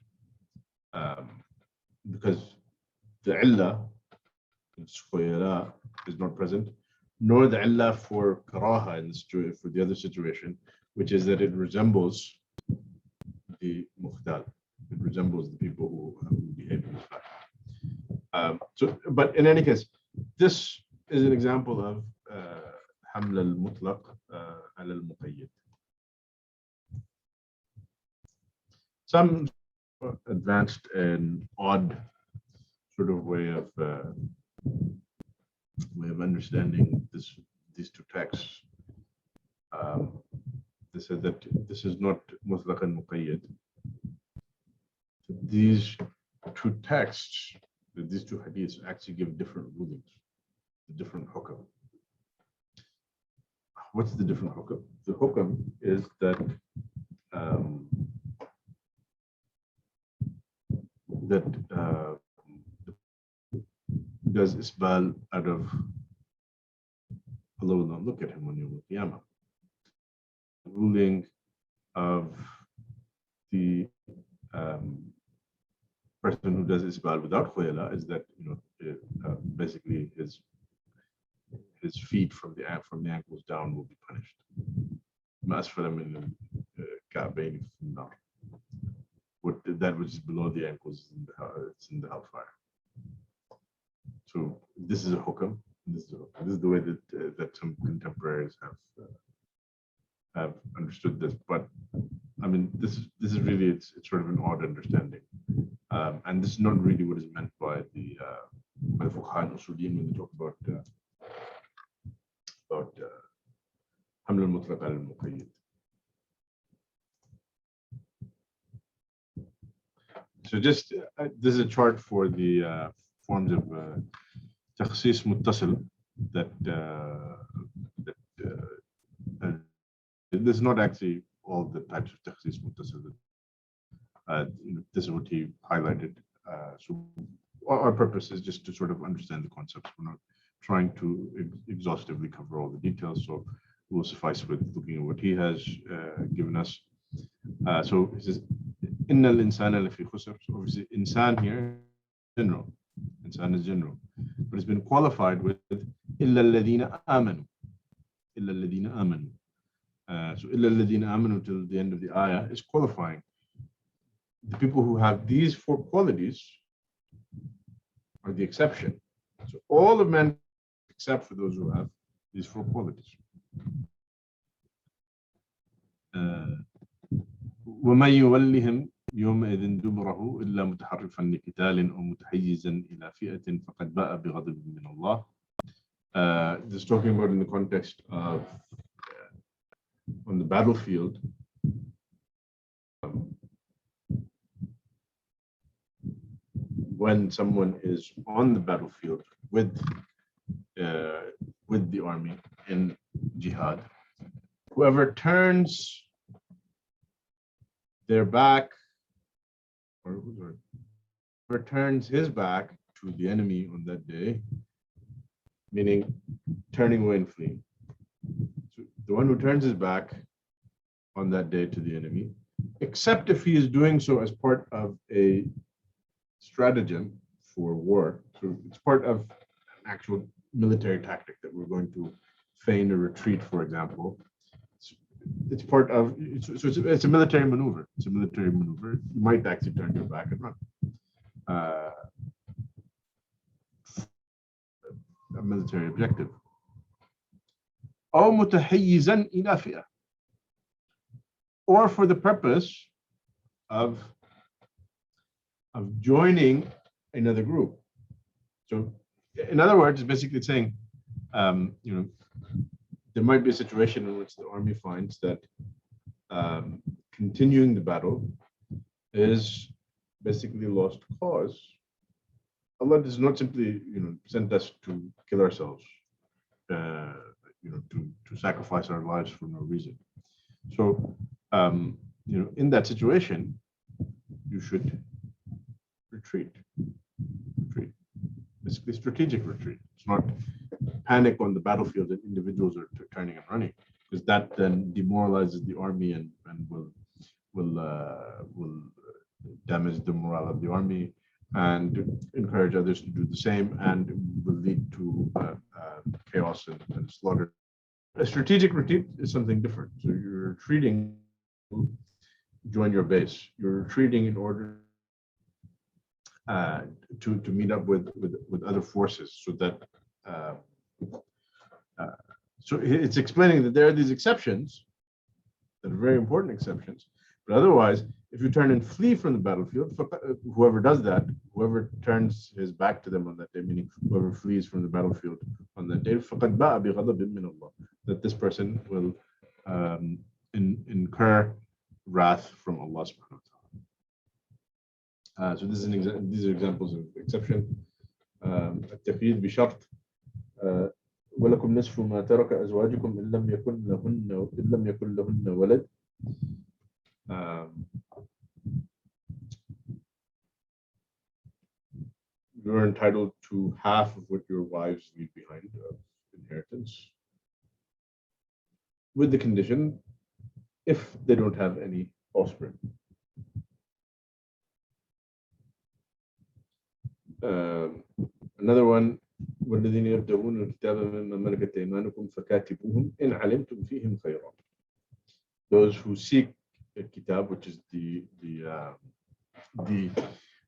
because the illah is not present, nor the illah for karaha in this, for the other situation, which is that it resembles the mukhtal. It resembles the people who behave in this fashion. But in any case, this is an example of haml al-mutlaq ala al-muqayyad. Some advanced and odd sort of way of understanding these two texts. They said that this is not mutlaq and muqayyad. These two texts, these two hadiths, actually give different rulings, different hukam. What's the different hukam? The hukam is that does isbal out of, Allah will not look at him on Yawm al-Qiyamah. The ruling of the person who does isbal without khuyala is that basically his feet from the ankles down will be punished. ما أسفل من الكعبين في النار. That which is below the ankles it's in the hellfire. So this is a hukam. This is the way that some contemporaries have understood this. But I mean, this is really it's sort of an odd understanding, and this is not really what is meant by the fuqaha and usuliyin when they talk about haml al-mutlaq al-muqayyad. So just this is a chart for the forms of Takhsis muttasil that this is not actually all the types of Takhsis muttasil. This is what he highlighted. So our purpose is just to sort of understand the concepts. We're not trying to exhaustively cover all the details, so we'll suffice with looking at what he has given us. So he says, "Inna al-insana lafi khusr." So obviously, insan here, general. Insan is general, but it's been qualified with illa alladhina amanu. Illa alladhina amanu. So illa alladhina amanu till the end of the ayah is qualifying the people who have these four qualities are the exception. So all of men except for those who have these four qualities. وَمَن يُوَلِّهِمْ يَوْمَئِذٍ دُبُرَهُ إِلَّا مُتَحَرِّفًا لِقِتَالٍ أَوْ مُتَحَيِّزًا إِلَى فِئَةٍ فَقَدْ بَاءَ بِغَضَبٍ مِّنَ اللَّهِ. This is talking about in the context of on the battlefield. When someone is on the battlefield with the army in Jihad, whoever turns their back, or whoever turns his back to the enemy on that day, meaning turning away and fleeing. So the one who turns his back on that day to the enemy, except if he is doing so as part of a stratagem for war. So it's part of an actual military tactic that we're going to feign a retreat, for example. It's part of, it's a military maneuver. It's a military maneuver. You might actually turn your back and run. A military objective. أو متحيزا إلى فئة. Or for the purpose of joining another group. So in other words, it's basically saying, there might be a situation in which the army finds that continuing the battle is basically lost cause. Allah does not simply, send us to kill ourselves, to sacrifice our lives for no reason. So, in that situation, you should retreat. Basically strategic retreat. It's not panic on the battlefield that individuals are turning and running, because that then demoralizes the army and will damage the morale of the army and encourage others to do the same, and will lead to chaos and slaughter. A strategic retreat is something different. So you're retreating to join your base. You're retreating in order to meet up with other forces, so that so it's explaining that there are these exceptions that are very important exceptions, but otherwise, if you turn and flee from the battlefield, whoever does that, whoever turns his back to them on that day, meaning whoever flees from the battlefield on that day, فَقَدْ بَاءَ بِغَضَبٍ مِّنَ اللَّهِ, that this person will incur wrath from Allah subhanahu wa ta'ala. So this is these are examples of exception. التقييد بشرط ولكم نصف ما ترك أزواجكم إن لم يكن لهن ولد. You're entitled to half of what your wives leave behind of inheritance, with the condition if they don't have any offspring. Another one, والذين يبتغون الكتاب مما ملكت أيمانكم فكاتبوهم إن علمتم فيهم خيرا. Those who seek the kitab, which is the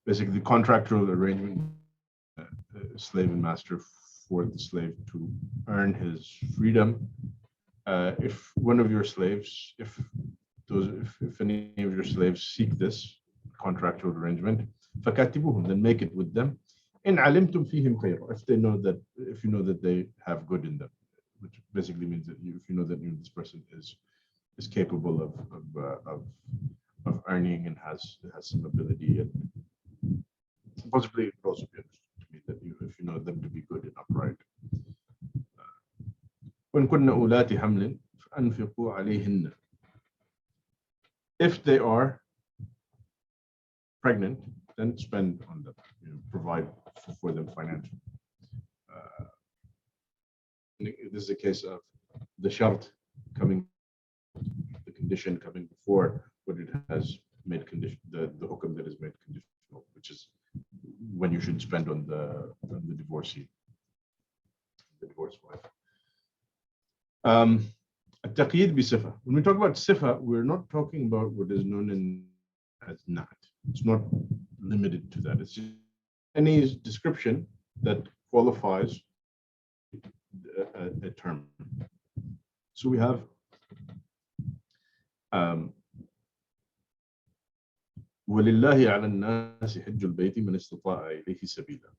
basically the contractual arrangement, slave and master, for the slave to earn his freedom. If one of your slaves, if any of your slaves seek this contractual arrangement, فكاتبوهم, then make it with them. إن علمتم فيهم خيرا, if you know that they have good in them, which basically means that if you know that this person is capable of earning and has some ability, and possibly it could also be understood to mean that if you know them to be good and upright. وإن كن أولات حمل فأنفقوا عليهن. If they are pregnant, then spend on them, provide for them financially. This is a case of the shart coming, the condition coming before what it has made condition, the hukam that is made conditional, which is when you should spend on the divorcee, the divorced wife. التقييد بصفة. When we talk about sifa, we're not talking about what is known as not. It's not limited to that. It's just any description that qualifies a term. So we have ولله على الناس حج البيت من استطاع إليه سبيلا.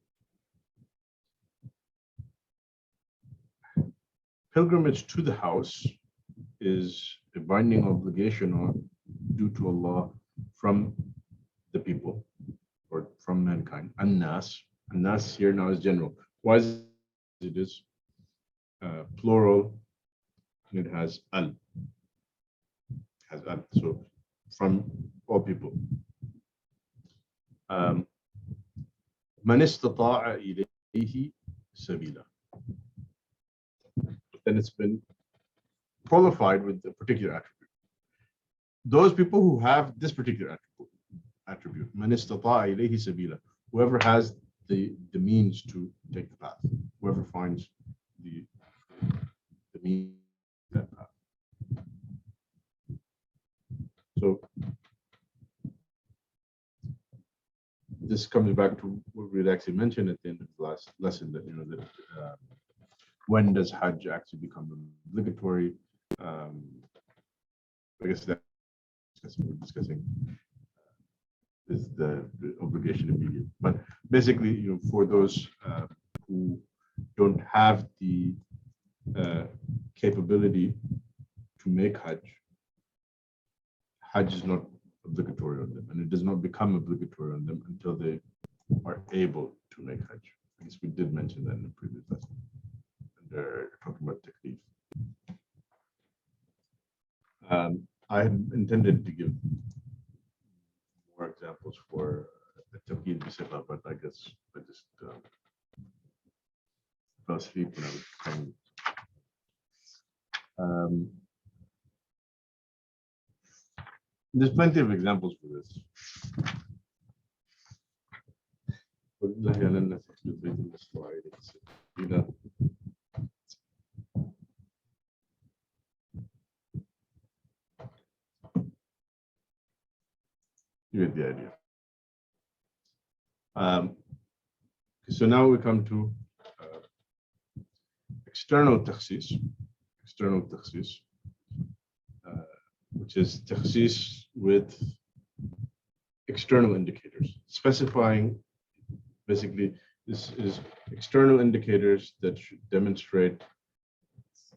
Pilgrimage to the house is a binding obligation or due to Allah from the people or from mankind. An-nas here now is general. Why is it is plural? It has al. So from all people. من استطاع إليه سبيلا. Then it's been qualified with a particular attribute. Those people who have this particular attribute, من استطاع إليه سبيلا, whoever has the means to take the path, whoever finds the means to that path. So this comes back to what we had actually mentioned at the end of the last lesson, that when does Hajj actually become obligatory? I guess that's what we're discussing is the obligation immediate. But basically, for those who don't have the capability to make Hajj, Hajj is not obligatory on them, and it does not become obligatory on them until they are able to make Hajj. I guess we did mention that in the previous lesson. They're talking about taklif. I had intended to give more examples for the taqid bisifa, but I guess I just fell asleep when I was trying. There's plenty of examples for this. You get the idea. So now we come to external takhsis, which is takhsis with external indicators, specifying basically this is external indicators that should demonstrate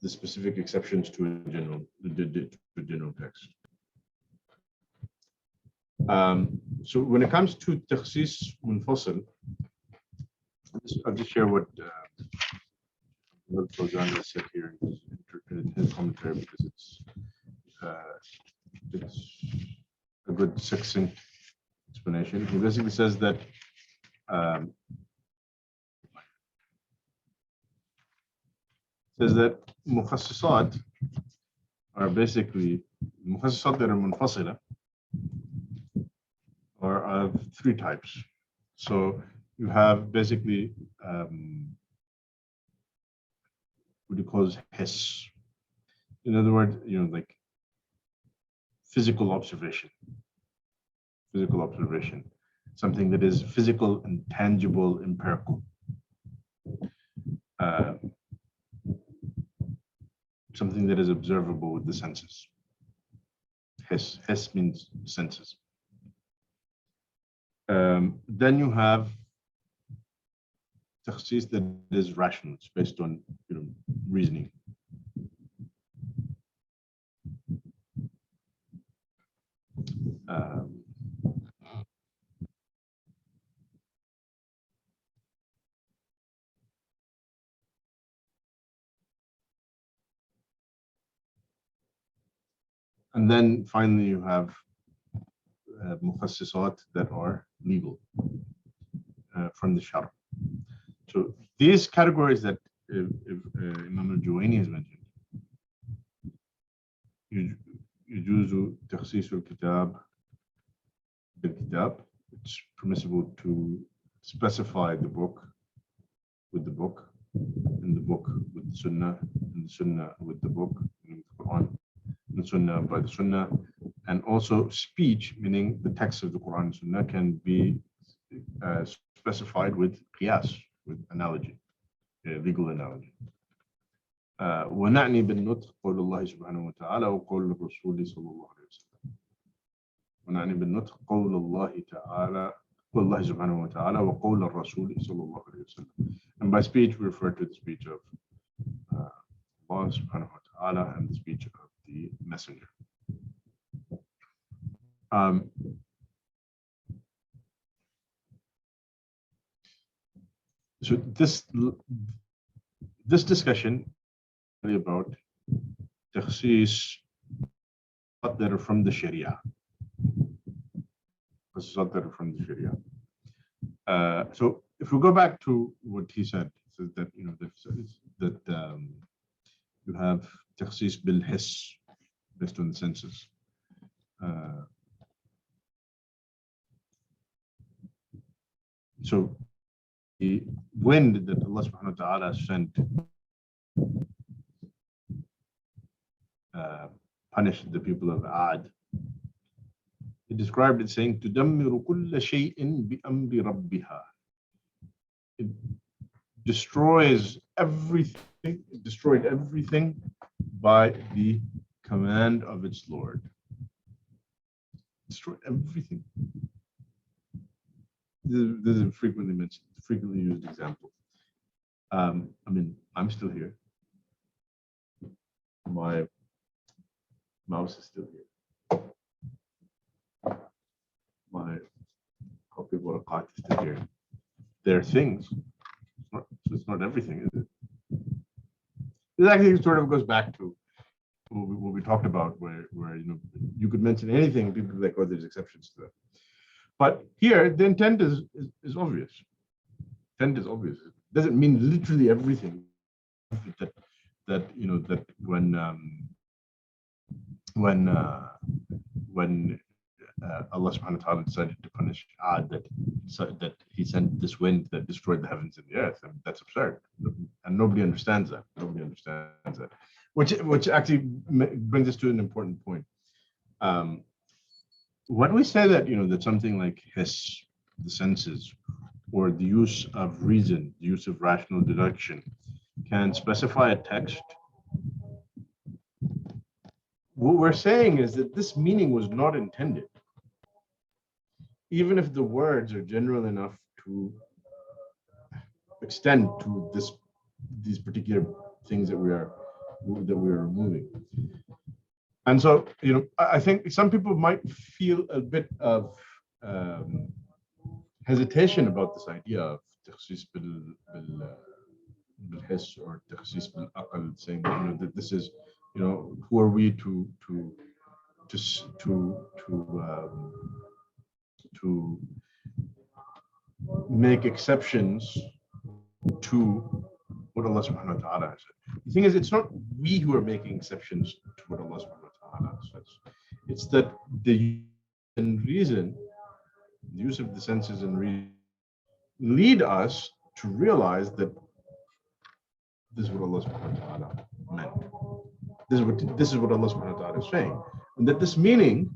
the specific exceptions to a general text. So when it comes to takhsis munfasil, I'll just share what Fawzan has said here in his commentary, because it's a good succinct explanation. He basically says that mukhassisat are basically mukhassisat that are munfasila are of three types. So you have basically what he calls hiss. In other words, like physical observation, something that is physical and tangible, empirical. Something that is observable with the senses. Hiss means senses. Then you have Takhsis that is rational. It's based on reasoning. And then finally you have mufassisat that are legal from the shar'i. So these categories that Imam al-Juwayni has mentioned, يجوز تخصيص الكتاب بالكتاب, it's permissible to specify the book with the book, and the book with the sunnah, and the sunnah with the book, and the Quran, and the sunnah by the sunnah. And also speech, meaning the text of the Quran and sunnah, can be specified with qiyas, with analogy, legal analogy. ونعني بالنطق قول الله سبحانه وتعالى وقول الرسول صلى الله عليه وسلم. ونعني بالنطق قول الله تعالى قول الله سبحانه وتعالى وقول الرسول صلى الله عليه وسلم. And by speech we refer to the speech of Allah subhanahu wa ta'ala and the speech of the messenger. So this discussion about Takhsis that are from the Sharia. That are from the Sharia. So if we go back to what he said, so that you have Takhsis bil hiss, based on the senses. So the wind that Allah subhanahu wa ta'ala sent punished the people of Ad. He described it saying, تُدَمِّرُ كُلَّ شَيْءٍ بِأَمْرِ رَبِّهَا. It destroys everything, it destroyed everything by the command of its Lord. Destroyed everything. This is a frequently mentioned, frequently used example. I mean, I'm still here. My mouse is still here. My copy of Waraqat is still here. There are things. It's not everything, is it? This actually sort of goes back to what we talked about, where you could mention anything, and people would be like, oh, there's exceptions to that. But here, the intent is obvious. Intent is obvious. It doesn't mean literally everything. That when Allah subhanahu wa ta'ala decided to punish Ad, that he sent this wind that destroyed the heavens and the earth. I mean, that's absurd, and nobody understands that. Nobody understands that. Which actually brings us to an important point. When we say that that something like hiss, the senses, or the use of reason, the use of rational deduction, can specify a text, what we're saying is that this meaning was not intended. Even if the words are general enough to extend to these particular things that we are removing. And so, I think some people might feel a bit of hesitation about this idea of takhsis bil hiss or takhsis bil aql, saying that this is, who are we to make exceptions to what Allah subhanahu wa ta'ala has said. The thing is, it's not we who are making exceptions to what Allah subhanahu wa ta'ala says. It's that the reason, the use of the senses and reason, lead us to realize that this is what Allah subhanahu wa ta'ala meant. This is what Allah subhanahu wa ta'ala is saying. And that this meaning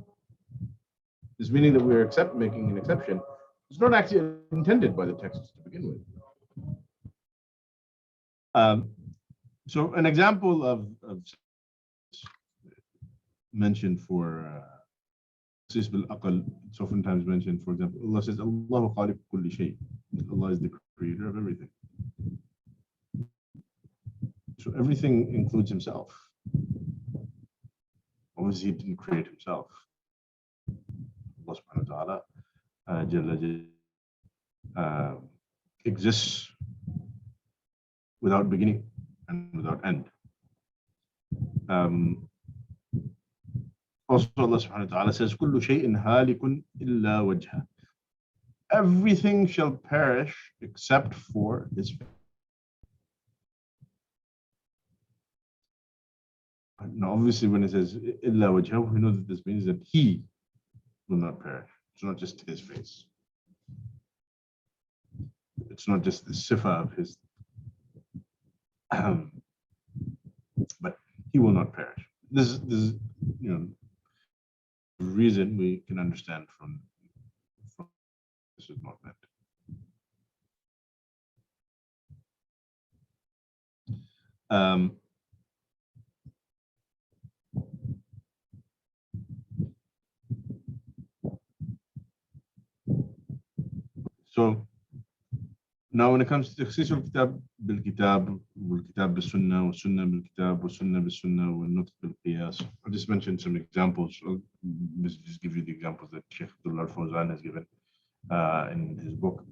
that we are making an exception is not actually intended by the text to begin with. So an example of mentioned for Takhsis bil-aql, it's oftentimes mentioned. For example, Allah says, Allahu khaliq kulli shay. Allah is the creator of everything. So everything includes himself. Obviously, he didn't create himself. Allah subhanahu wa ta'ala exists without beginning and without end. Also, Allah subhanahu wa ta'ala says, Kullu shay'in halikun illa wajha. Everything shall perish except for his face. Now, obviously, when it says illa wajha, we know that this means that he will not perish. It's not just his face. It's not just the sifa of his, but he will not perish. This is reason we can understand from this is not meant. So now when it comes to Takhsis al-Kitab bil-Kitab, wal-Kitab bil-Sunnah, wal-Sunnah bil-Kitab, wal-Sunnah bil-Sunnah, wal-Nutq bil-Qiyas, I'll just mention some examples. I'll just give you the examples that Sheikh Abdullah al-Fawzan has given in his book.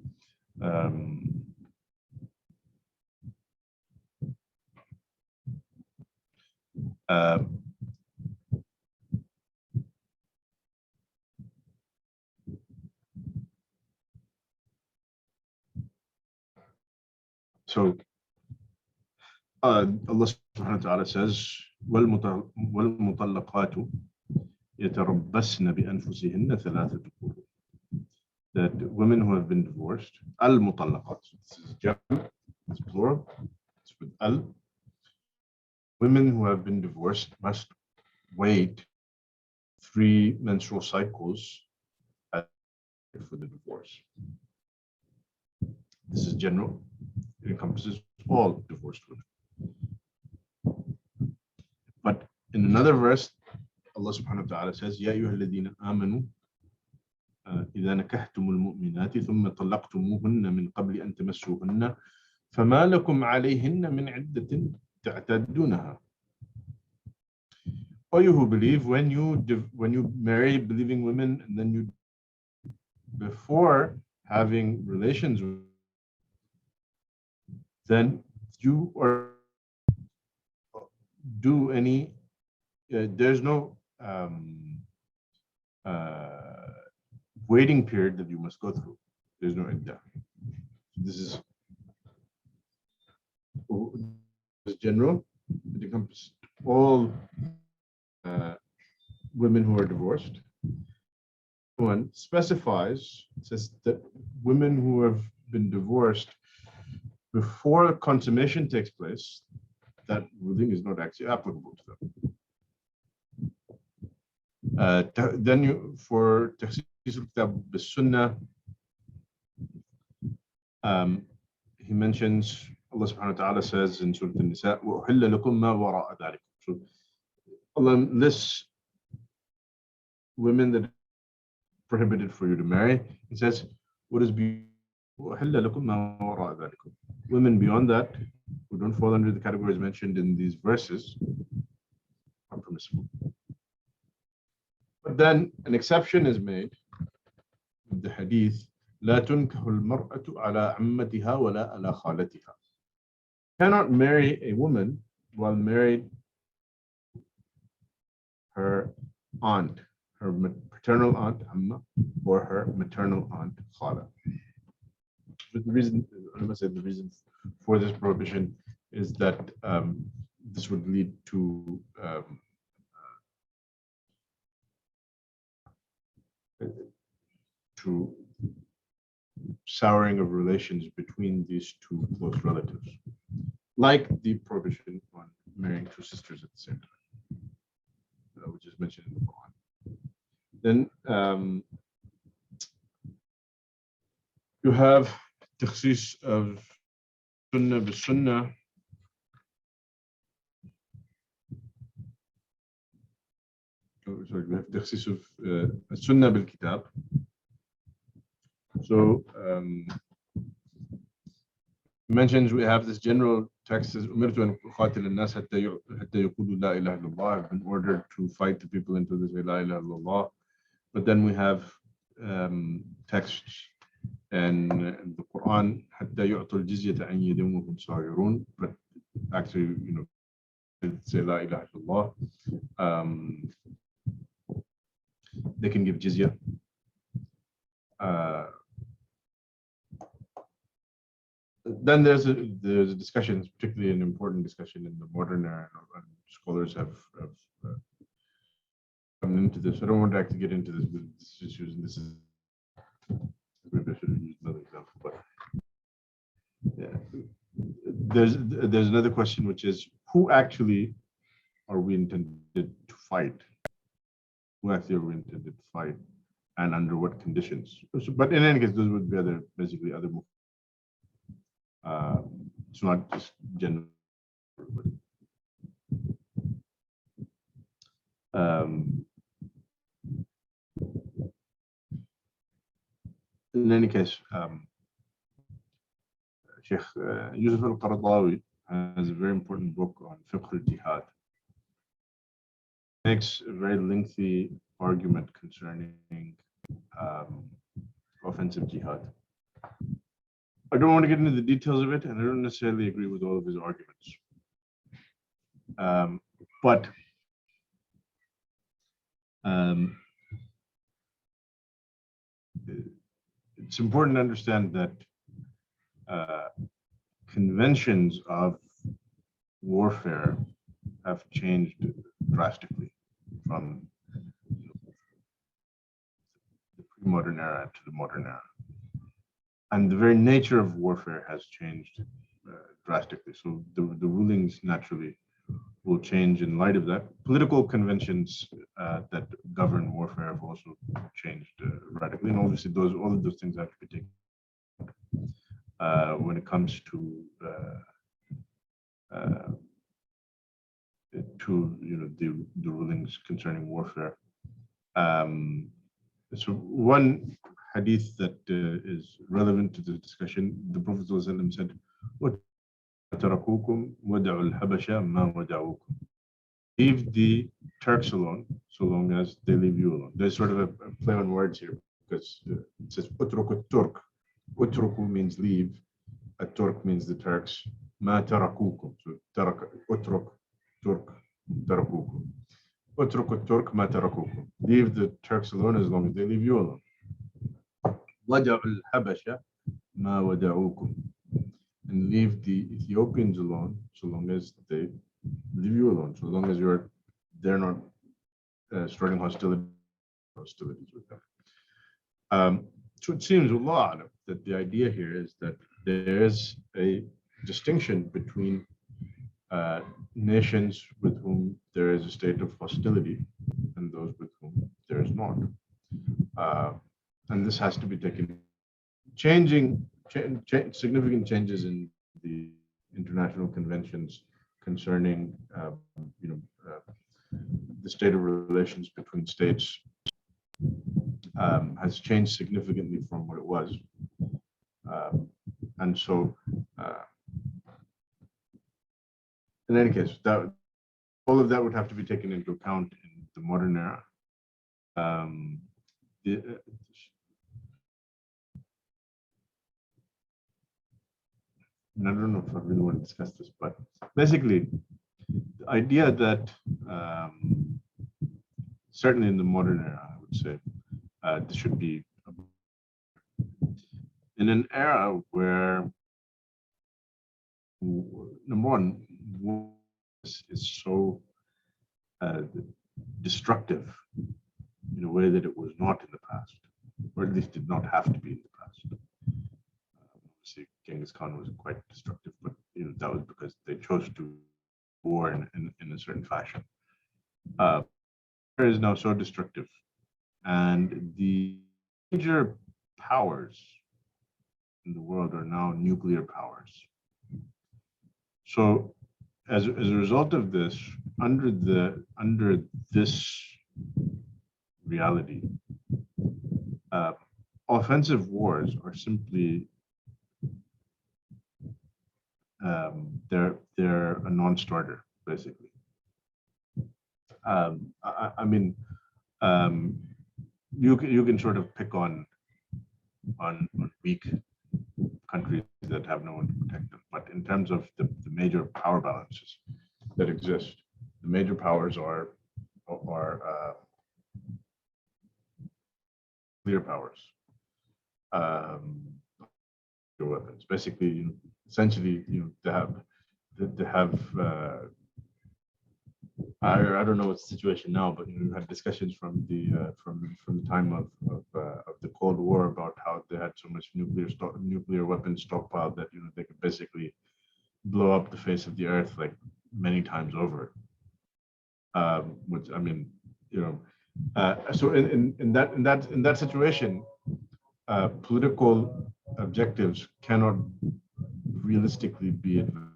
So Allah subhanahu wa ta'ala says, وَالْمُطَلَّقَاتُ يَتَرَبَّصْنَ بِأَنفُسِهِنَّ ثَلَاثَةَ قُرُوءٍ. That women who have been divorced, al-mutallaqat, this is jam, it's plural, it's with al. Women who have been divorced must wait 3 menstrual cycles for the divorce. This is general. It encompasses all divorced women. But in another verse, Allah subhanahu wa ta'ala says, يَا أَيُّهَا الَّذِينَ آمَنُوا إِذَا نَكَحْتُمُ الْمُؤْمِنَاتِ ثُمَّ طَلَّقْتُمُوهُنَّ مِنْ قَبْلِ أَن تَمَسُّوهُنَّ فَمَا لَكُمْ عَلَيْهِنَّ مِنْ عِدَّةٍ تَعْتَدُّونَهَا. O you who believe, when you marry believing women and then you, before having relations with, then you or do any, there's no waiting period that you must go through. There's no iddah. This is general. It encompasses all women who are divorced. One specifies, says that women who have been divorced before consummation takes place, that ruling is not actually applicable to them. Then for Takhsis al-Kitab bil-Sunnah, he mentions, Allah subhanahu wa ta'ala says in Surah An-Nisa, وَأُحِلَّ لَكُمْ مَا وَرَاءَ ذَلِكُمْ. So Allah lists women that are prohibited for you to marry. He says, what is وَأُحِلَّ لَكُمْ مَا وَرَاءَ ذَلِكُمْ. Women beyond that, who don't fall under the categories mentioned in these verses, are permissible. But then an exception is made with the hadith, لا تنكح المرأة على عمتها ولا على خالتها. Cannot marry a woman while married her aunt, her paternal aunt Amma, or her maternal aunt Khala. But the reason, I must say, the reason for this prohibition is that this would lead to souring of relations between these two close relatives. like the prohibition on marrying two sisters at the same time, which is mentioned in the Quran. Then you have Takhsis of Sunnah bi Sunnah. Sorry, we have Takhsis of Sunnah bil Kitab. So mentions we have this general text says Umirtu an uqatil an-nas hatta yaqulu la ilaha illallah. I've been ordered to fight the people until they say la ilaha illallah. But then we have texts and the Quran hatta yu'tul jizyata an yadin wa hum saghirun. But actually, say la ilaha illallah. They can give jizya. Then there's a discussion, particularly an important discussion in the modern era, and scholars have come into this. I don't want to actually get into this issues, and this is maybe I should have used another example, but yeah, there's another question, which is who actually are we intended to fight? Who actually are we intended to fight, and under what conditions? So, but in any case, those would be basically other. It's not just general. In any case, Sheikh Yusuf al-Qaradawi has a very important book on fiqh al-Jihad. Makes a very lengthy argument concerning offensive jihad. I don't want to get into the details of it, and I don't necessarily agree with all of his arguments. But it's important to understand that conventions of warfare have changed drastically from the pre-modern era to the modern era. And the very nature of warfare has changed drastically. So the rulings naturally will change in light of that. Political conventions that govern warfare have also changed radically. And obviously all of those things have to be taken when it comes to the rulings concerning warfare. So one hadith that is relevant to the discussion, the Prophet ﷺ said, leave the Turks alone so long as they leave you alone. There's sort of a play on words here because it says utruk turk. Utruku means leave, a Turk means the Turks. Ma tarakukum. So utruk turk tarakukum. Utruk turk ma tarakukum. Leave the Turks alone as long as they leave you alone. Wada al-Habasha ma wada'ukum. And leave the Ethiopians alone so long as they leave you alone, so long as they're not starting hostilities with them. So it seems a lot that the idea here is that there is a distinction between nations with whom there is a state of hostility and those with whom there is not. And this has to be taken. Significant changes in the international conventions concerning the state of relations between states has changed significantly from what it was. And so in any case, all of that would have to be taken into account in the modern era. And I don't know if I really want to discuss this, but basically, the idea that certainly in the modern era, I would say, this should be in an era where, number one, war is so destructive in a way that it was not in the past, or at least did not have to be in the past. Obviously, Genghis Khan was quite destructive, but that was because they chose to war in a certain fashion. Is now so destructive, and the major powers in the world are now nuclear powers. So, as a result of this, under this reality, offensive wars are simply they're a non-starter, basically. I mean, you can sort of pick on weak countries that have no one to protect them, but in terms of the major power balances that exist, the major powers are clear powers. Weapons, basically, essentially, they have. I don't know what's the situation now, but we had discussions from the time of the Cold War about how they had so much nuclear weapons stockpiled that they could basically blow up the face of the earth like many times over. Which, I mean, so in that situation, political objectives cannot realistically be advanced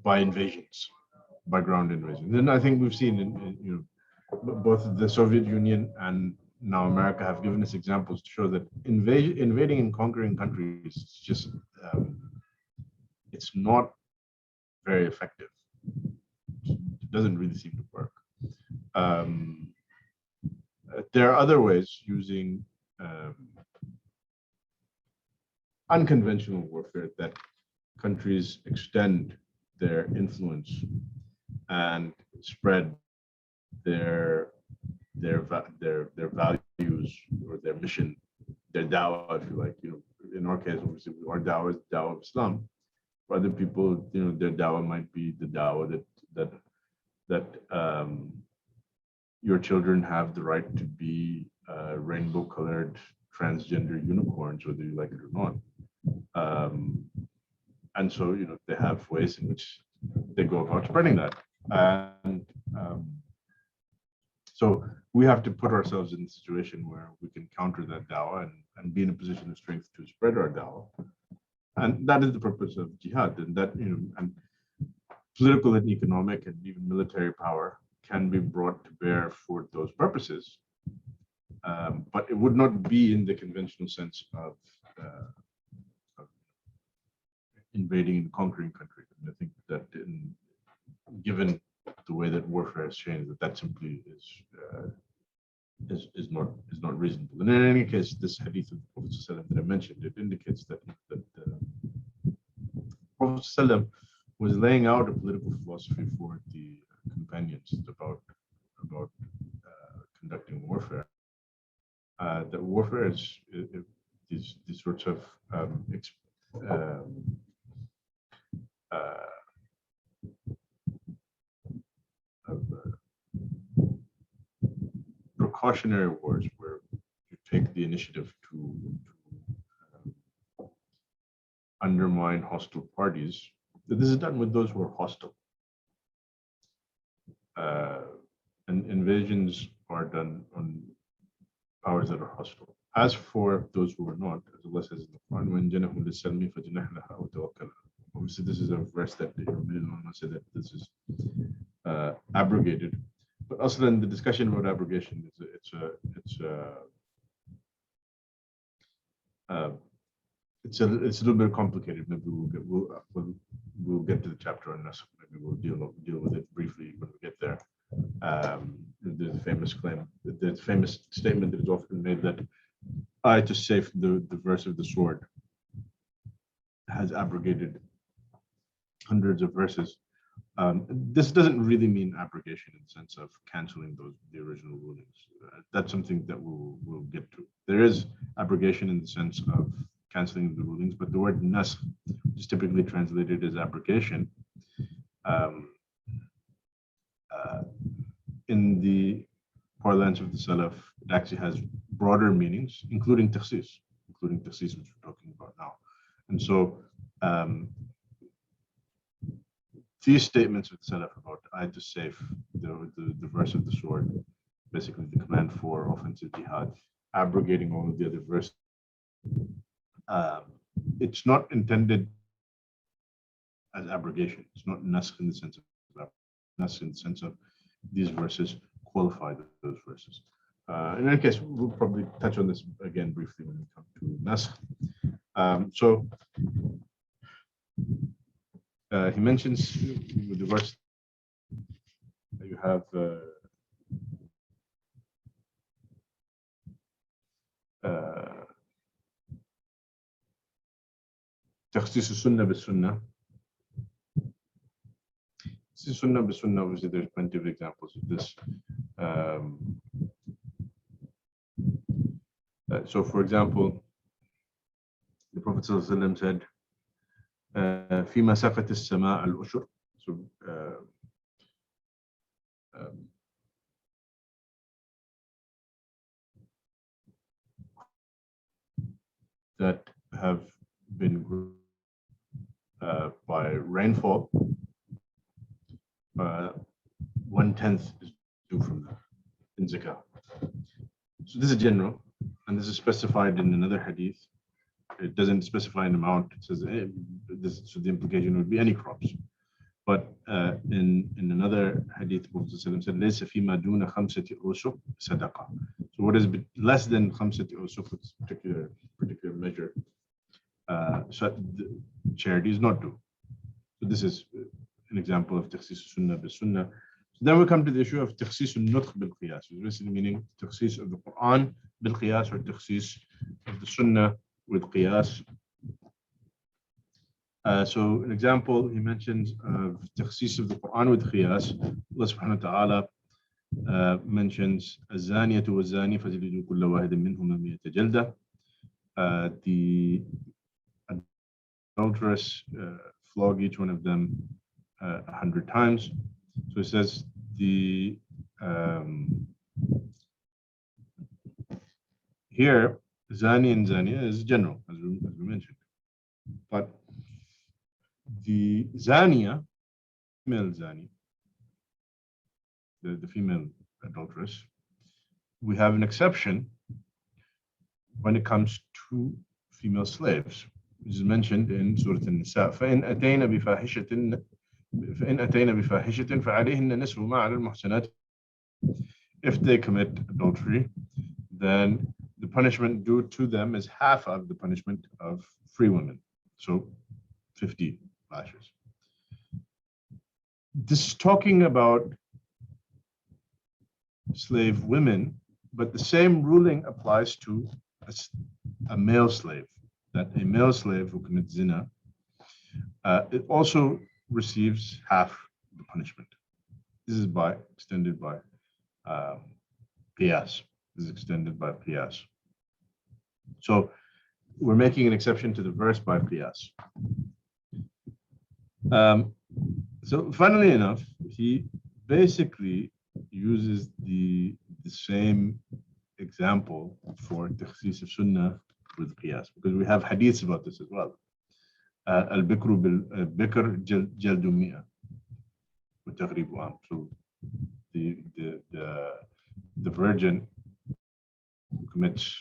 by invasions, by ground invasions. Then I think we've seen in both the Soviet Union and now America have given us examples to show that invading and conquering countries is just it's not very effective. It doesn't really seem to work. There are other ways using unconventional warfare that countries extend their influence and spread their values or their mission, their dawah, if you like. In our case, obviously, our dawah is the dawah of Islam. For other people, their dawah might be the dawah that your children have the right to be rainbow-colored transgender unicorns, whether you like it or not. And so, they have ways in which they go about spreading that. And so we have to put ourselves in a situation where we can counter that dawah and be in a position of strength to spread our dawah. And that is the purpose of jihad. And that, and political and economic and even military power can be brought to bear for those purposes. But it would not be in the conventional sense of invading and conquering countries. And I think that given the way that warfare has changed, that simply is not reasonable. And in any case, this hadith of the Prophet that I mentioned, it indicates that Prophet was laying out a political philosophy for the companions about conducting warfare. That warfare is these sorts of precautionary wars where you take the initiative to undermine hostile parties. This is done with those who are hostile. And invasions are done on powers that are hostile. As for those who are not, as Allah says in the Quran, obviously this is a verse that many ulama say that this is abrogated. But also then the discussion about abrogation it's a little bit complicated. Maybe we'll get to the chapter on Nasr. Maybe we'll deal with it briefly when we get there. There's a famous claim, the famous statement that is often made that Ayat Saif, the verse of the sword, has abrogated hundreds of verses. This doesn't really mean abrogation in the sense of canceling the original rulings. That's something that we'll get to. There is abrogation in the sense of canceling the rulings, but the word nasakh, which is typically translated as abrogation, in the parlance of the Salaf, it actually has broader meanings, including Takhsis, which we're talking about now. And so these statements of the Salaf about Ayat al-Sayf, the verse of the sword, basically the command for offensive jihad, abrogating all of the other verses, it's not intended as abrogation. It's not naskh in the sense of naskh in the sense of these verses qualify those verses. In any case, we'll probably touch on this again briefly when we come to naskh. So he mentions with the verse that you have Takhsis sunnah bi sunnah. Sunnah bi sunnah, obviously there's plenty of examples of this. So for example, the Prophet ﷺ said, فيما سقت السماء الأشر. So that have been by rainfall, 1/10 is due from that in zakah. So this is general, and this is specified in another hadith. It doesn't specify an amount. It says so the implication would be any crops. But in another hadith, Prophet said, "Laysa fima duna khamsati usuq sadaqa." So what is less than khamsati usuq, this particular measure, so the charity is not due. So this is an example of takhsis sunnah bi sunnah. So then we come to the issue of takhsis al-nutq bil qiyas, which is basically meaning takhsis of the Quran bil qiyas, or takhsis of the sunnah with qiyas. So an example he mentions of takhsis of the Quran with qiyas, Allah subhanahu wa ta'ala mentions الزانية والزاني فجلدوا كل واحد منهما 100 جلدة. The adulteress flog each one of them 100 times. So it says here zani and zaniya is general, as we mentioned, but the zaniya, female zani, the female adulteress, we have an exception when it comes to female slaves, which is mentioned in Surah An-Nisa. فَإِنْ أَتَيْنَ بِفَاحِشَةٍ فَعَلَيْهِنَّ نِصْفُ مَا عَلَى الْمُحْصَنَاتِ. If they commit adultery, then the punishment due to them is half of the punishment of free women, so 50 lashes. This is talking about slave women, but the same ruling applies to a male slave, that a male slave who commits zina, it also receives half the punishment. This is extended by Qiyas. This is extended by Qiyas. So we're making an exception to the verse by Qiyas. So funnily enough, he basically uses the same example for takhsis of sunnah with qiyas, because we have hadiths about this as well. Al-bikru bil-bikr jaldu mi'a wa taghribu am. So the virgin who commits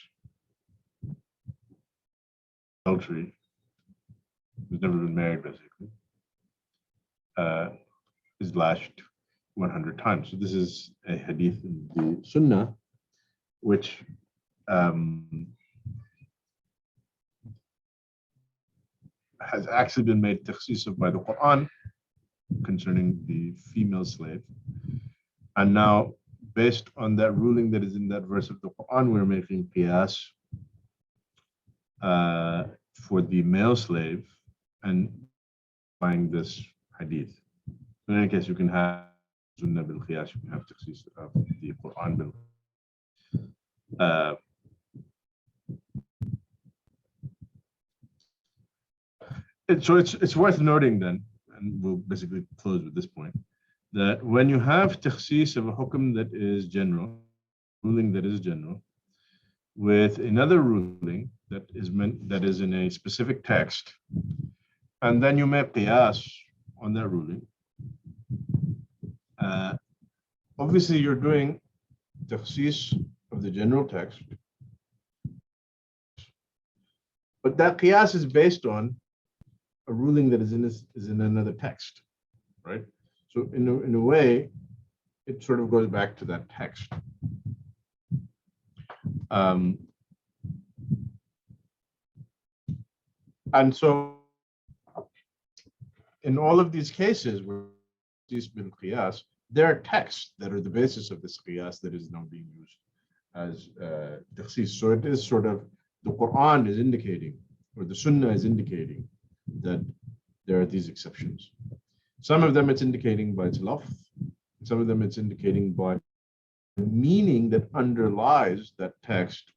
adultery, who's never been married basically, is lashed 100 times. So this is a hadith in the Sunnah, which has actually been made takhsis of by the Quran concerning the female slave. And now, based on that ruling that is in that verse of the Quran, we're making qiyas for the male slave and buying this hadith. In any case, you can have sunnah bil qiyas, you can have takhsis of the Quran bil. So it's worth noting then, and we'll basically close with this point, that when you have takhsis of a hukum that is general, ruling that is general, with another ruling that is in a specific text, and then you make qiyas on that ruling. Obviously, you're doing takhsis of the general text, but that qiyas is based on a ruling that is in another text, right? So in a way, it sort of goes back to that text. And so in all of these cases where these bin qiyas, there are texts that are the basis of this qiyas that is now being used as takhsis. So it is sort of, the Quran is indicating, or the Sunnah is indicating, that there are these exceptions. Some of them it's indicating by its lafz, some of them it's indicating by the meaning that underlies that text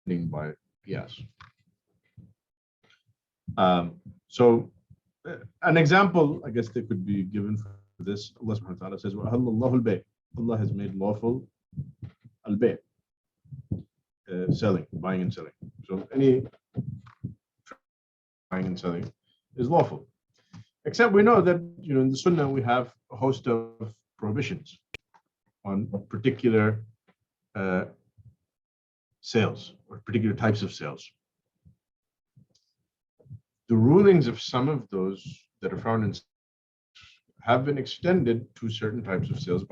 by qiyas. So an example, I guess, that could be given for this, Allah subhanahu wa ta'ala says, وَأَحَلَّ اللَّهُ الْبَيْعَ. Allah has made lawful al-bay', selling, buying and selling. So any buying and selling is lawful. Except we know that, in the Sunnah we have a host of prohibitions on particular sales or particular types of sales. The rulings of some of those that are found in have been extended to certain types of sales.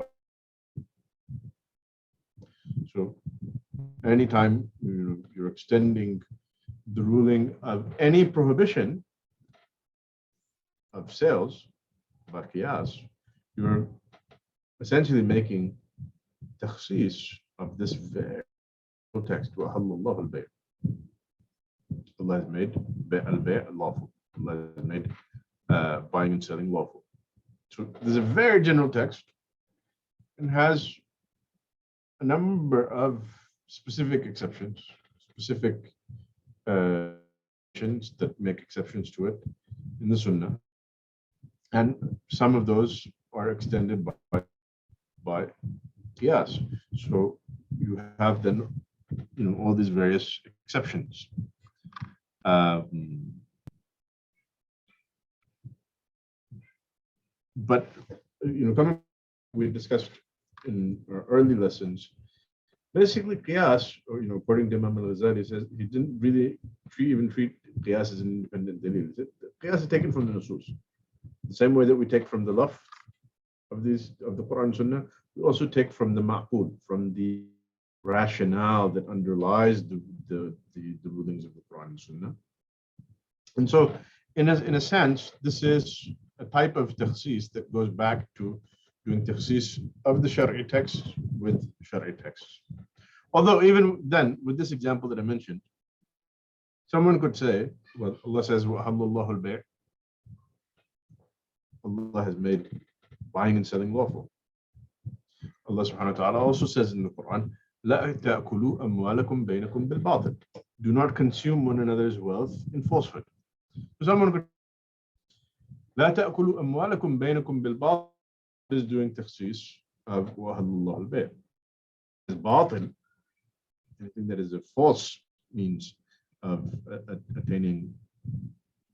So anytime you're extending the ruling of any prohibition of sales by qiyas, you're essentially making takhsis of this very text. وَأَحَلَّ اللَّهُ الْبَيْعَ. Allah has made al-bay' lawful. Allah has made buying and selling lawful. So there's a very general text and has a number of specific exceptions, specific that make exceptions to it in the Sunnah, and some of those are extended by qiyas. So you have then all these various exceptions. But we discussed in our early lessons, basically qiyas, or according to Amm al-Ghazali, says he didn't really treat qiyas as an independent dalil. Qiyas is taken from the nusus. The same way that we take from the lafz of the Quran and Sunnah, we also take from the ma'qul, from the rationale that underlies the rulings of the Quran and Sunnah. And so, in a sense, this is a type of takhsis that goes back to doing takhsis of the shar'i text with shar'i texts. Although even then, with this example that I mentioned, someone could say, well, Allah says, وَأَحَلَّ اللَّهُ الْبَيْعَ. Allah has made buying and selling lawful. Allah subhanahu wa ta'ala also says in the Quran, لَا تَأْكُلُوا أَمْوَالَكُمْ بَيْنَكُمْ بِالْبَاطِلِ. Do not consume one another's wealth in falsehood. So someone could, لَا تَأْكُلُوا أَمْوَالَكُمْ بَيْنَكُمْ بِالْبَاطِلِ is doing takhsis of وَأَحَلَّ اللَّهُ الْبَيْعَ. Batil, anything that is a false means of attaining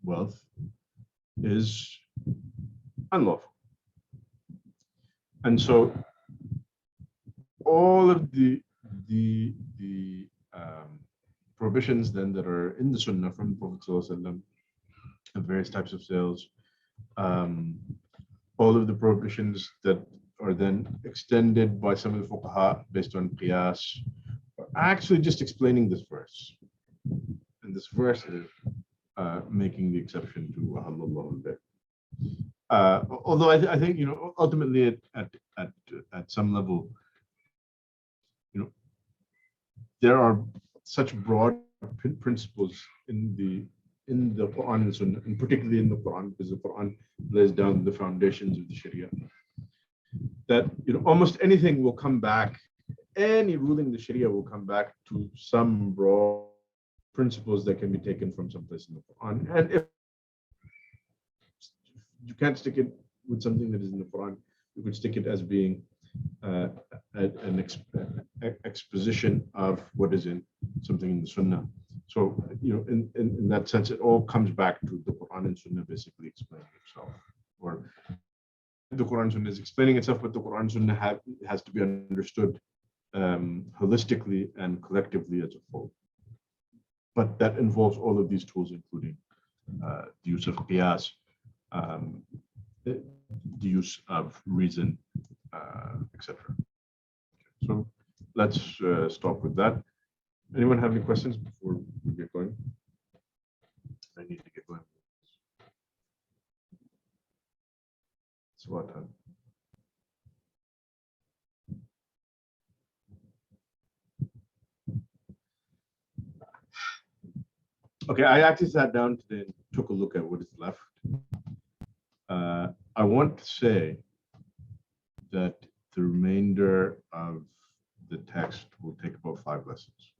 wealth, is unlawful. And so all of the prohibitions then that are in the Sunnah from the Prophet ﷺ of various types of sales, all of the prohibitions that are then extended by some of the fuqaha based on qiyas, are actually just explaining this verse. And this verse is making the exception to وَأَحَلَّ اللَّهُ الْبَيْعَ. Although I think ultimately at some level, there are such broad principles in the Quran and Sunnah, and particularly in the Quran, because the Quran lays down the foundations of the Sharia, that almost anything will come back, any ruling in the Sharia will come back to some broad principles that can be taken from someplace in the Quran. And if you can't stick it with something that is in the Quran, you could stick it as being an exposition of what is in something in the Sunnah. So, in that sense, it all comes back to the Quran and Sunnah basically explaining itself. Or the Quran and Sunnah is explaining itself, but the Quran and Sunnah has to be understood holistically and collectively as a whole. But that involves all of these tools, including the use of Qiyas, the use of reason, etc. So let's stop with that. Anyone have any questions before we get going? I need to get going. It's what time? Okay, I actually sat down today and took a look at what is left. I want to say that the remainder of the text will take about 5 lessons.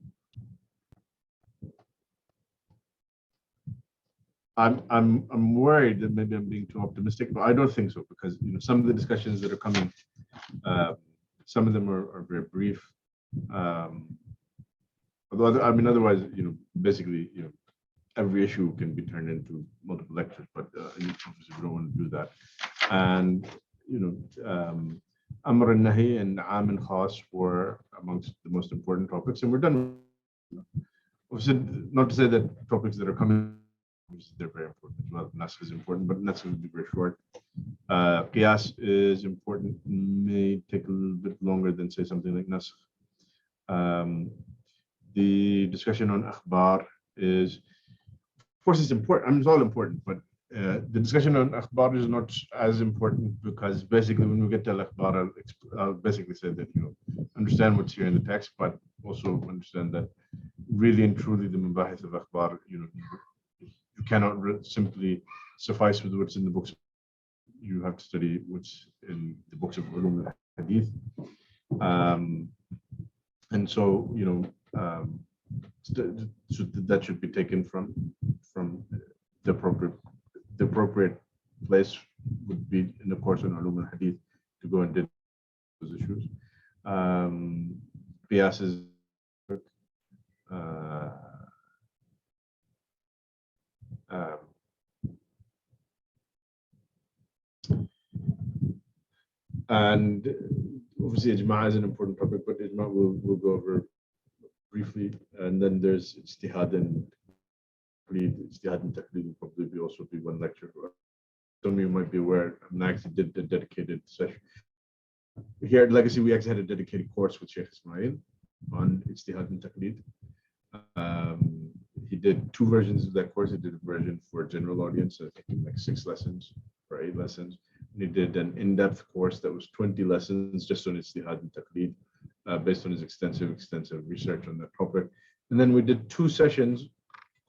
I'm worried that maybe I'm being too optimistic, but I don't think so, because some of the discussions that are coming, some of them are very brief. Although otherwise, basically, every issue can be turned into multiple lectures, but obviously we don't want to do that. And Amr and Nahi and Amm and Khass were amongst the most important topics, and we're done. Obviously, not to say that topics that are coming, they're very important as well. Nasir is important, but Nasir will be very short. Qiyas is important, may take a little bit longer than say something like Nasir. The discussion on akhbar is, of course, it's important. It's all important, but the discussion on akhbar is not as important, because basically when we get to al-akhbar, I'll basically say that, understand what's here in the text, but also understand that really and truly the mabahith of akhbar, you cannot simply suffice with what's in the books. You have to study what's in the books of al-Umum and hadith. And so, so that should be taken from the appropriate place would be in the course on al-Umum and hadith to go and do those issues. Qiyas is and obviously ijma is an important topic, but ijma we'll go over briefly. And then there's ijtihad and taqlid will probably also be one lecture. Some of you might be aware, I actually did a dedicated session. Here at Legacy, we actually had a dedicated course with Sheikh Ismail on ijtihad and taqlid. He did 2 versions of that course. He did a version for a general audience, I think like 6 lessons or 8 lessons. And he did an in-depth course that was 20 lessons just on ijtihad and taqlid, based on his extensive research on that topic. And then we did 2 sessions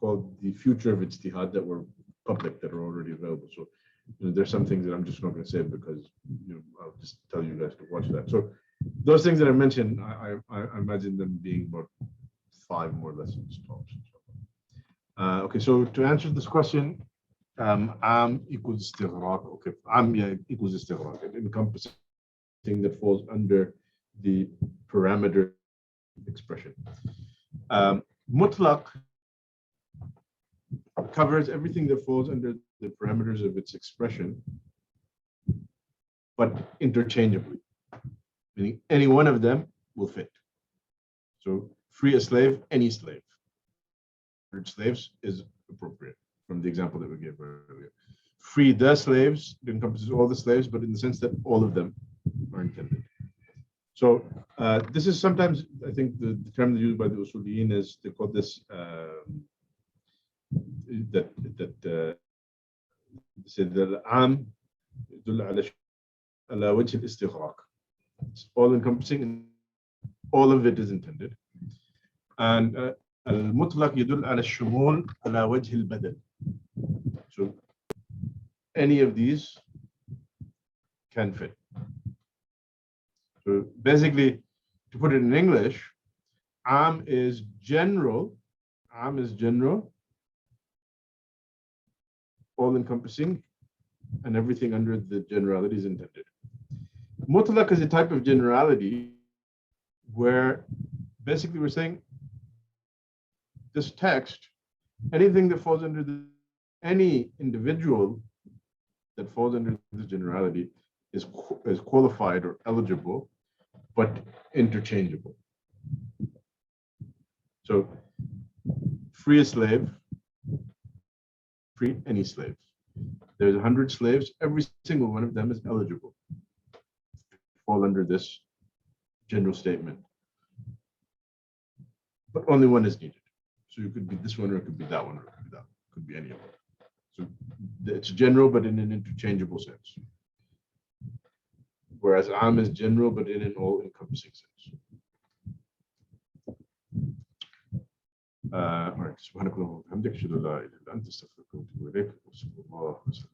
called The Future of Ijtihad that were public, that are already available. So there's some things that I'm just not going to say because I'll just tell you guys to watch that. So those things that I mentioned, I imagine them being about 5 more lessons tops. Okay, so to answer this question, Amm equals istighraq. Okay, Amm equals istighraq. It encompasses thing that falls under the parameter expression. Mutlaq covers everything that falls under the parameters of its expression, but interchangeably, meaning any one of them will fit. So free a slave, any slave. Slaves is appropriate from the example that we gave earlier. Free the slaves, it encompasses all the slaves, but in the sense that all of them are intended. So this is sometimes, I think, the term used by the Usuliyin is, they call this say that Amm يدل على وجه الاستغراق. It's all encompassing and all of it is intended. And المطلق يدل على الشمول على وجه البدل. So any of these can fit. So basically, to put it in English, Amm is general. Amm is general, all encompassing, and everything under the generality is intended. Mutlaq is a type of generality where basically we're saying this text, anything that falls under any individual that falls under this generality is qualified or eligible, but interchangeable. So free a slave, free any slave. There's 100 slaves, every single one of them is eligible to fall under this general statement. But only one is needed. So it could be this one, or it could be that one, or it could be that one. It could be any of them. So it's general, but in an interchangeable sense. Whereas Amm is general, but in an all-encompassing sense. All right. سبحانك اللهم وبحمدك أشهد أن لا إله إلا أنت أستغفرك وأتوب إليك وصلى الله وسلم